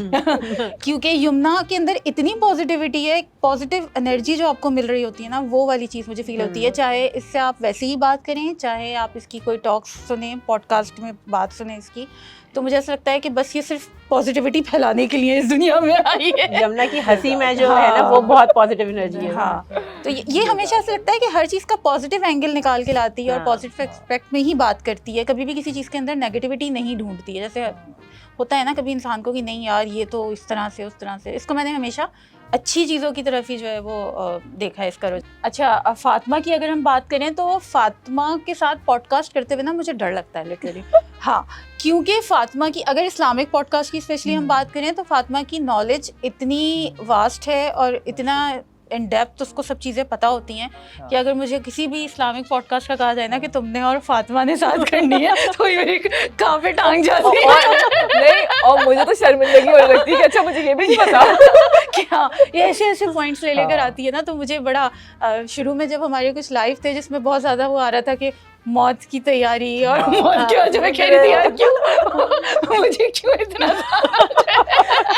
क्योंकि यमुना के अंदर इतनी पॉजिटिविटी है, पॉजिटिव एनर्जी जो आपको मिल रही होती है ना, वो वाली चीज़ मुझे फील होती है। चाहे इससे आप वैसे ही बात करें, चाहे आप इसकी कोई टॉक्स सुने, पॉडकास्ट में बात सुने इसकी, तो मुझे ऐसा लगता है कि बस ये सिर्फ पॉजिटिविटी फैलाने के लिए इस दुनिया में आई है। यमुना की हंसी में जो है ना, वो बहुत पॉजिटिव एनर्जी है। हाँ, तो ये हमेशा ऐसा लगता है कि हर चीज़ का पॉजिटिव एंगल निकाल के लाती है और हाँ। पॉजिटिव एस्पेक्ट में ही बात करती है, कभी भी किसी चीज़ के अंदर नेगेटिविटी नहीं ढूंढती है। जैसे होता है ना कभी इंसान को कि नहीं यार ये तो इस तरह से उस तरह से, इसको मैंने हमेशा अच्छी चीज़ों की तरफ ही जो है वो देखा है इसका। अच्छा, फातिमा की अगर हम बात करें तो फातिमा के साथ पॉडकास्ट करते हुए ना मुझे डर लगता है लिटरली। हाँ, क्योंकि फातिमा की अगर इस्लामिक पॉडकास्ट की स्पेशली हम बात करें तो फातिमा की नॉलेज इतनी वास्ट है और इतना इन डेप्थ उसको सब चीज़ें पता होती हैं कि अगर मुझे किसी भी इस्लामिक पॉडकास्ट का कहा जाए ना कि तुमने और फातिमा ने साथ करनी है तो ये मेरी कहाँ पे टांग जाती है। नहीं, और मुझे तो शर्मिंदगी हो लगती है कि अच्छा मुझे ये भी नहीं पता कि हाँ, ये ऐसे ऐसे पॉइंट्स ले लेकर आती है ना, तो मुझे बड़ा शुरू में जब हमारे कुछ लाइव थे जिसमें बहुत ज़्यादा वो आ रहा था कि मौत की तैयारी और मौत की वजह में कह रही थी यार क्यों मुझे क्यों इतना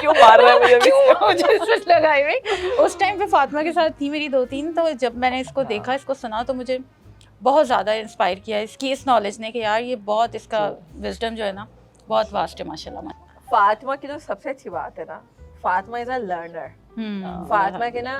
क्यों मार रहा है मुझे भी? क्यों मुझे इस लगाई हुई। उस टाइम पे फातिमा के साथ थी मेरी 2-3, तो जब मैंने इसको देखा, इसको सुना, तो मुझे बहुत ज़्यादा इंस्पायर किया इसकी इस नॉलेज ने कि यार ये बहुत, इसका विजडम जो है ना बहुत वास्ट है माशाल्लाह। फातिमा की जो सबसे अच्छी बात है ना, Fatima is a learner. Fatima के ना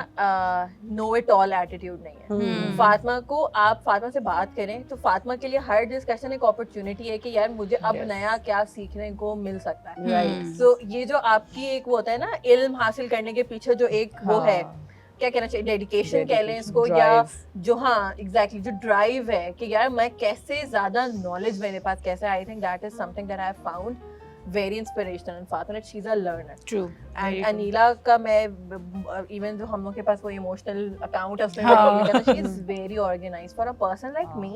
नो इट ऑल एटीट्यूड नहीं है। फातिमा को आप फातिमा से बात करें तो फातिमा के लिए हर डिस्कशन एक अपॉर्चुनिटी है कि यार मुझे अब नया क्या सीखने को मिल सकता है। Right. सो ये जो आपकी एक वो होता है ना इल्म हासिल करने के पीछे जो एक वो है, क्या कहना चाहिए, डेडिकेशन कह लें इसको, या जो हाँ एग्जैक्टली जो ड्राइव है कि यार मैं कैसे ज्यादा नॉलेज मेरे पास कैसे, आई think that is something that I have found very inspirational in Fatima. She's a learner. True. And Anila का मैं even जो हम लोग के पास वो emotional account है उसमें भी लिखा था, she is very organized for a person like me.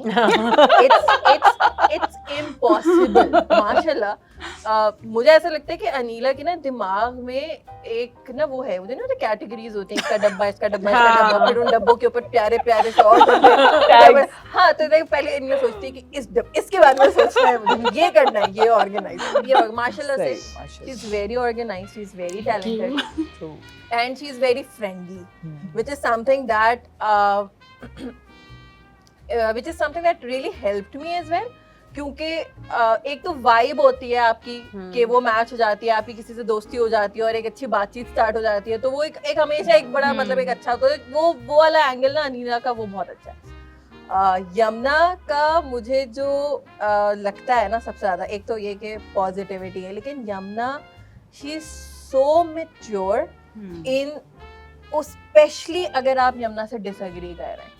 It's impossible. माशाल्लाह मुझे ऐसा लगता है कि अनीला के ना दिमाग में एक ना वो है, मुझे ना कैटेगरीज होती हैं, इसका डब्बा इसका डब्बा इसका डब्बा, फिर उन डब्बों के ऊपर प्यारे प्यारे से और डब्बे। हाँ, तो पहले इनमें सोचती है कि इसके बारे में सोचना है, मुझे ये करना है, ये ऑर्गेनाइज, ये माशाल्लाह से she is very organized, she is very talented. True. And she is very friendly, which is something that really helped me as well. क्योंकि एक तो वाइब होती है आपकी कि वो मैच हो जाती है, आपकी किसी से दोस्ती हो जाती है और एक अच्छी बातचीत स्टार्ट हो जाती है, तो वो एक हमेशा एक बड़ा मतलब एक अच्छा, तो वो वाला एंगल ना अनीला का वो बहुत अच्छा है। यमुना का मुझे जो लगता है ना सबसे ज्यादा, एक तो ये कि पॉजिटिविटी है, लेकिन Yamuna she is so mature in, specially अगर आप यमुना से डिसएग्री कर रहे हैं।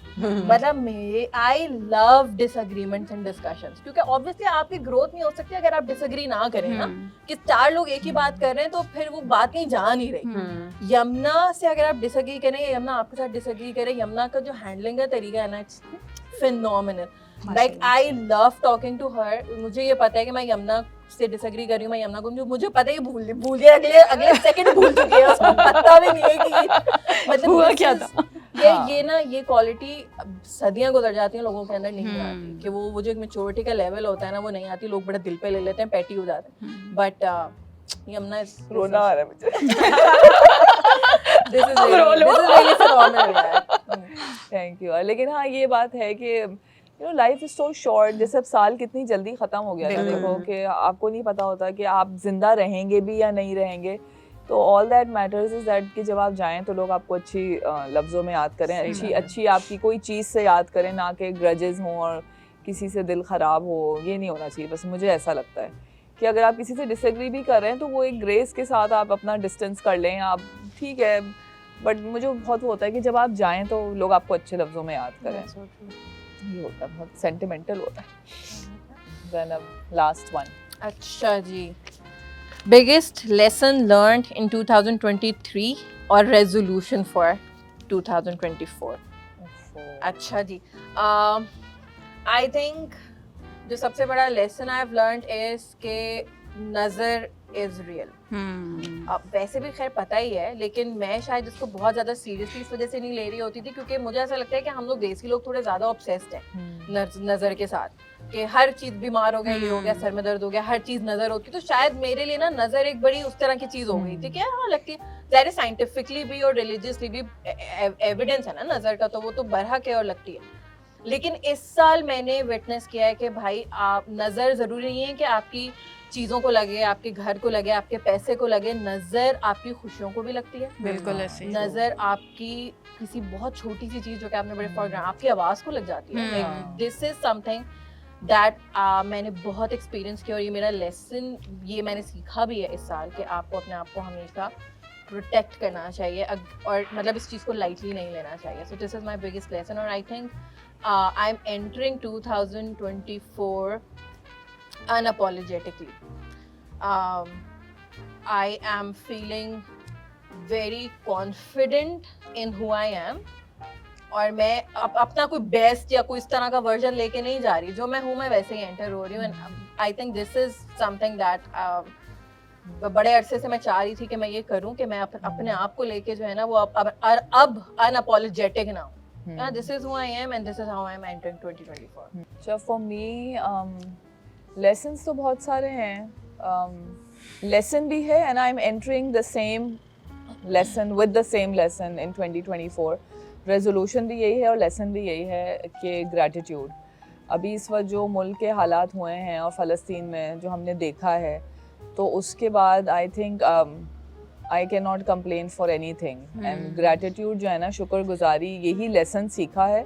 मतलब I love disagreements and discussions, क्योंकि ऑब्वियसली आपकी ग्रोथ नहीं हो सकती अगर आप डिसएग्री ना करें ना, कि 4 लोग एक ही बात कर रहे हैं तो फिर वो बात कहीं जा नहीं रही। यमुना से अगर आप डिसएग्री करें, यमुना आपके साथ डिसएग्री करे, यमुना का जो हैंडलिंग का तरीका है ना, it's phenomenal. Like I love talking to her. मुझे ये पता है कि मैं यमुना से डिसएग्री कर रही हूँ, मैं यमुना को मुझे पता है कि भूल गया, अगले सेकंड भूल चुकी है, उसको पता भी नहीं है कि मतलब हुआ क्या था। ये क्वालिटी सदियां गुजर जाती हैं, लोगों के अंदर नहीं आती, कि वो जो एक मैच्योरिटी का लेवल होता है ना, वो नहीं आती, लोग बड़ा दिल पे ले लेते हैं, पेटी हो जाते हैं। बट यमुना रोना आ रहा है मुझे। this is really phenomenal. Thank you. लेकिन हाँ ये बात है कि you know life is so short, जैसे अब साल कितनी जल्दी खत्म हो गया है, देखो कि आपको नहीं पता होता कि आप जिंदा रहेंगे भी या नहीं रहेंगे। तो all that matters is that कि जब आप जाएं तो लोग आपको अच्छी लफ्ज़ों में याद करें, अच्छी आपकी कोई चीज़ से याद करें, ना कि ग्रजेस हों और किसी से दिल ख़राब हो, ये नहीं होना चाहिए। बस मुझे ऐसा लगता है कि अगर आप किसी से डिसएग्री भी कर रहे हैं तो वो एक ग्रेस के साथ आप अपना डिस्टेंस कर लें, आप ठीक है, बट मुझे बहुत होता है कि जब आप जाएं तो लोग आपको अच्छे लफ्ज़ों में याद करें। ये होता है, बहुत सेंटिमेंटल होता है। Then last one. अच्छा जी, biggest lesson learned in 2023 और resolution for 2024? अच्छा जी, I think जो सबसे बड़ा lesson I have learned is कि नज़र इज रियल। अब वैसे भी खैर पता ही है, लेकिन मैं शायद इसको बहुत ज़्यादा सीरियसली इस वजह से नहीं ले रही होती थी क्योंकि मुझे ऐसा लगता है कि हम लोग देसी लोग थोड़े ज़्यादा ऑब्सेस्ड हैं नज़र के साथ, कि हर चीज़ बीमार हो गया, ये हो गया, सर में दर्द हो गया, हर चीज़ नज़र होती। तो शायद मेरे लिए ना नज़र एक बड़ी उस तरह की चीज़ हो गई थी कि हाँ लगती है, ज़ाहिर साइंटिफिकली भी और रिलीजियसली भी एविडेंस है ना नज़र का, तो वो तो बरहक है और लगती है। लेकिन इस साल मैंने विटनेस किया है कि भाई आप नज़र ज़रूरी नहीं है कि आपकी चीज़ों को लगे, आपके घर को लगे, आपके पैसे को लगे, नज़र आपकी खुशियों को भी लगती है। बिल्कुल ऐसे ही। नज़र आपकी किसी बहुत छोटी सी चीज़ जो कि आपने बड़े फॉर ग्रांटेड, आपकी आवाज़ को लग जाती है। दिस इज समथिंग दैट मैंने बहुत एक्सपीरियंस किया और ये मेरा लेसन, ये मैंने सीखा भी है इस साल कि आपको अपने आप को हमेशा प्रोटेक्ट करना चाहिए और मतलब इस चीज़ को लाइटली नहीं लेना चाहिए। So this is my biggest lesson और I think I am entering 2024 unapologetically. I am feeling very confident in who I am. और मैं अपना कोई बेस्ट या कोई इस तरह का वर्जन लेके नहीं जा रही, जो मैं हूँ मैं वैसे ही एंटर हो रही हूँ। And I think this is something that बड़े अरसे से मैं चाह रही थी कि मैं ये करूँ कि मैं अपने आप को लेके जो है ना वो अब अनअपोलोजेटिक ना हूँ। This is who I am and this is how I am entering 2024. So for me, lessons तो बहुत सारे हैं. Lesson भी है and I'm entering the same lesson with the same lesson in 2024. Resolution भी यही है और lesson भी यही है कि gratitude. अभी इस वक्त जो मुल्क के हालात हुए हैं और फ़लस्तीन में जो हमने देखा है, तो उसके बाद I think I cannot complain for anything. And gratitude जो है ना, शुक्रगुजारी, यही lesson सीखा है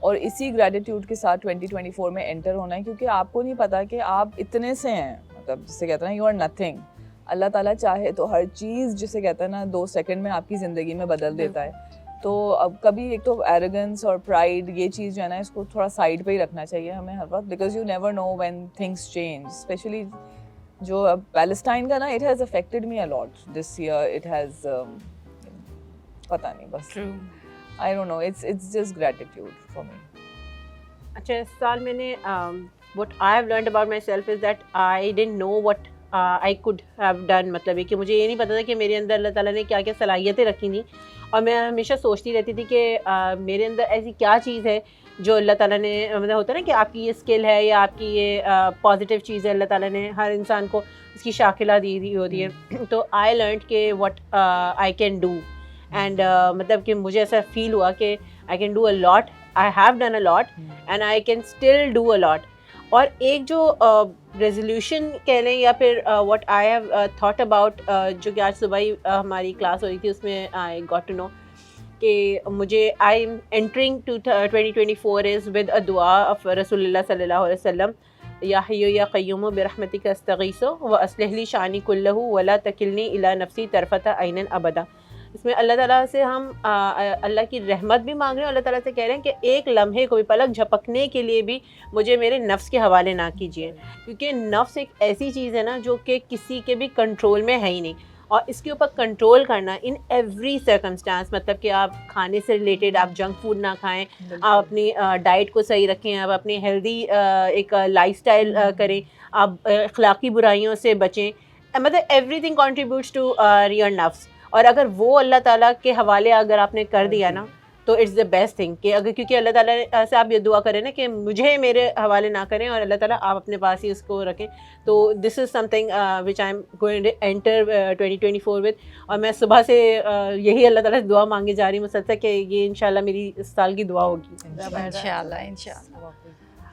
और इसी ग्रेटिट्यूड के साथ 2024 में एंटर होना है क्योंकि आपको नहीं पता कि आप इतने से हैं, मतलब जिसे कहते हैं ना यू आर नथिंग। अल्लाह ताला चाहे तो हर चीज़ जिसे कहते हैं ना 2 सेकंड में आपकी ज़िंदगी में बदल देता है। तो अब कभी एक तो एरोगेंस और प्राइड ये चीज़ जो है ना इसको थोड़ा साइड पे ही रखना चाहिए हमें हर वक्त, because you never know when things change. Specially जो अब पैलेस्टाइन का ना, it has affected me a lot this year. It has पता नहीं, बस I don't know, it's just gratitude for me. अच्छा, इस साल मैंने what I have learned about myself is that I didn't know what I could have done. मतलब है कि मुझे ये नहीं पता था कि मेरे अंदर अल्लाह ताला ने क्या क्या सलाहियतें रखी थी और मैं हमेशा सोचती रहती थी कि मेरे अंदर ऐसी क्या चीज़ है जो अल्लाह ताला ने, मतलब होता है ना कि आपकी ये स्किल है या आपकी ये पॉजिटिव चीज़ है, अल्लाह ताला ने हर इंसान को उसकी शाकिला दी होती है। तो आई लर्न के what I can do and मतलब कि मुझे ऐसा फील हुआ कि I can do a lot, I have done a lot and I can still do a lot. और एक जो रेजोल्यूशन कह लें या फिर what I have thought about, जो कि आज सुबह ही हमारी क्लास हो रही थी उसमें आई गॉट टू नो कि मुझे I am entering to 2024 is with a दुआ ऑफ रसूलुल्लाह सल्लल्लाहु अलैहि वसल्लम, या हय्यु या क़य्यूम बिरहमतिका अस्तगीसु व अस्लिह ली शानी कुल्लहु वला तकिलनी इला नफ्सी तरफत ऐनन अबदा। इसमें अल्लाह ताला से हम अल्लाह की रहमत भी मांग रहे हैं, अल्लाह ताला से कह रहे हैं कि एक लम्हे को भी, पलक झपकने के लिए भी मुझे मेरे नफ्स के हवाले ना कीजिए, क्योंकि नफ्स एक ऐसी चीज़ है ना जो कि किसी के भी कंट्रोल में है ही नहीं। और इसके ऊपर कंट्रोल करना इन एवरी सर्कमस्टांस, मतलब कि आप खाने से रिलेटेड आप जंक फूड ना खाएं, आप अपनी डाइट को सही रखें, आप अपनी हेल्दी एक लाइफस्टाइल करें, आप अखलाकी बुराइयों से बचें, मतलब एवरीथिंग कंट्रीब्यूट्स टू योर नफ्स। और अगर वो अल्लाह ताला के हवाले अगर आपने कर दिया ना तो इट्स द बेस्ट थिंग कि अगर, क्योंकि अल्लाह ताला से आप ये दुआ करें ना कि मुझे मेरे हवाले ना करें और अल्लाह ताला आप अपने पास ही उसको रखें। तो this is something which I am going to enter 2024 with. और मैं सुबह से यही अल्लाह ताला से दुआ मांगे जा रही हूँ मुझसे कि ये इंशाल्लाह मेरी इस साल की दुआ होगी इंशाल्लाह।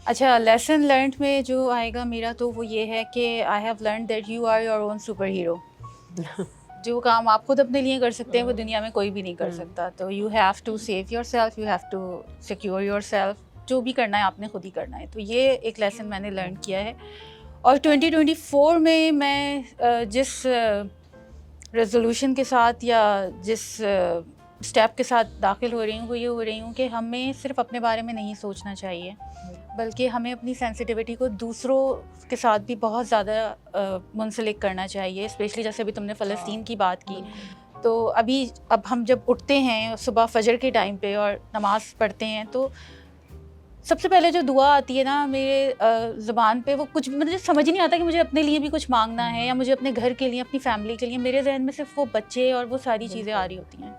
अच्छा, लेसन लर्न में जो आएगा मेरा तो वो ये है कि I have learn that you are your own superhero. जो काम आप खुद अपने लिए कर सकते हैं वो दुनिया में कोई भी नहीं कर सकता। तो you have to save yourself, you have to secure yourself, जो भी करना है आपने खुद ही करना है। तो ये एक लेसन मैंने लर्न किया है। और 2024 में मैं जिस रेजोल्यूशन के साथ या जिस स्टेप के साथ दाखिल हो रही हूँ वो ये हो रही हूँ कि हमें सिर्फ अपने बारे में नहीं सोचना चाहिए, बल्कि हमें अपनी सेंसिटिविटी को दूसरों के साथ भी बहुत ज़्यादा मुंसलिक करना चाहिए। स्पेशली जैसे अभी तुमने फ़लस्तीन की बात की, तो अब हम जब उठते हैं सुबह फजर के टाइम पे और नमाज़ पढ़ते हैं तो सबसे पहले जो दुआ आती है ना मेरे ज़ुबान पे, वो कुछ मुझे समझ ही नहीं आता कि मुझे अपने लिए भी कुछ मांगना है या मुझे अपने घर के लिए, अपनी फैमिली के लिए। मेरे जहन में सिर्फ वो बच्चे और वो सारी चीज़ें आ रही होती हैं।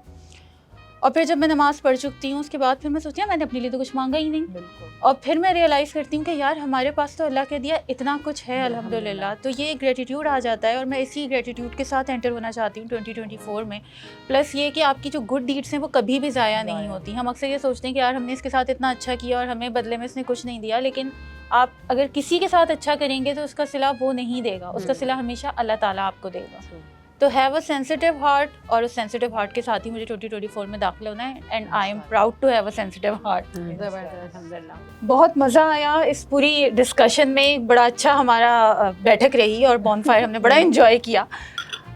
और फिर जब मैं नमाज़ पढ़ चुकती हूँ उसके बाद फिर मैं सोचती हूँ मैंने अपने लिए तो कुछ मांगा ही नहीं। और फिर मैं रियलाइज़ करती हूँ कि यार हमारे पास तो अल्लाह के दिया इतना कुछ है अल्हम्दुलिल्लाह। तो ये ग्रेटिट्यूड आ जाता है और मैं इसी ग्रेटिट्यूड के साथ एंटर होना चाहती हूँ 2024 में। प्लस ये कि आपकी जो गुड डीड्स हैं वो कभी भी ज़ाया नहीं होती। हम अक्सर ये सोचते हैं कि यार हमने इसके साथ इतना अच्छा किया और हमें बदले में इसने कुछ नहीं दिया, लेकिन आप अगर किसी के साथ अच्छा करेंगे तो उसका सिला वो नहीं देगा, उसका सिला हमेशा अल्लाह ताला आपको देगा। तो हैव अ सेंसिटिव हार्ट, और उस सेंसिटिव हार्ट के साथ ही मुझे 2024 में दाखिल होना है and I am proud to have a sensitive heart. बहुत मज़ा आया इस पूरी डिस्कशन में, बड़ा अच्छा हमारा बैठक रही और बॉनफायर हमने बड़ा इन्जॉय किया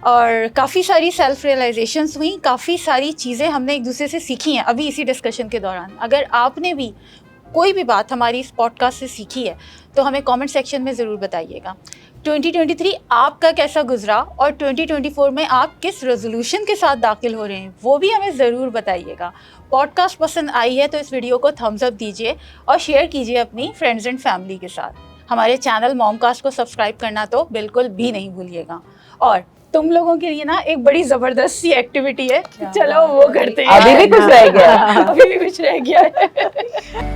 और काफ़ी सारी सेल्फ रियलाइजेशंस हुई, काफ़ी सारी चीज़ें हमने एक दूसरे से सीखी हैं अभी इसी डिस्कशन के दौरान। अगर आपने भी कोई भी बात हमारी इस पॉडकास्ट से सीखी है तो हमें कमेंट सेक्शन में ज़रूर बताइएगा। 2023 आपका कैसा गुजरा और 2024 में आप किस रेजोल्यूशन के साथ दाखिल हो रहे हैं वो भी हमें ज़रूर बताइएगा। पॉडकास्ट पसंद आई है तो इस वीडियो को थम्स अप दीजिए और शेयर कीजिए अपनी फ्रेंड्स एंड फैमिली के साथ। हमारे चैनल मॉमकास्ट को सब्सक्राइब करना तो बिल्कुल भी नहीं भूलिएगा। और तुम लोगों के लिए ना एक बड़ी ज़बरदस्त सी एक्टिविटी है, चलो वो करते हैं। अभी भी कुछ रह गया अभी भी कुछ रह गया है।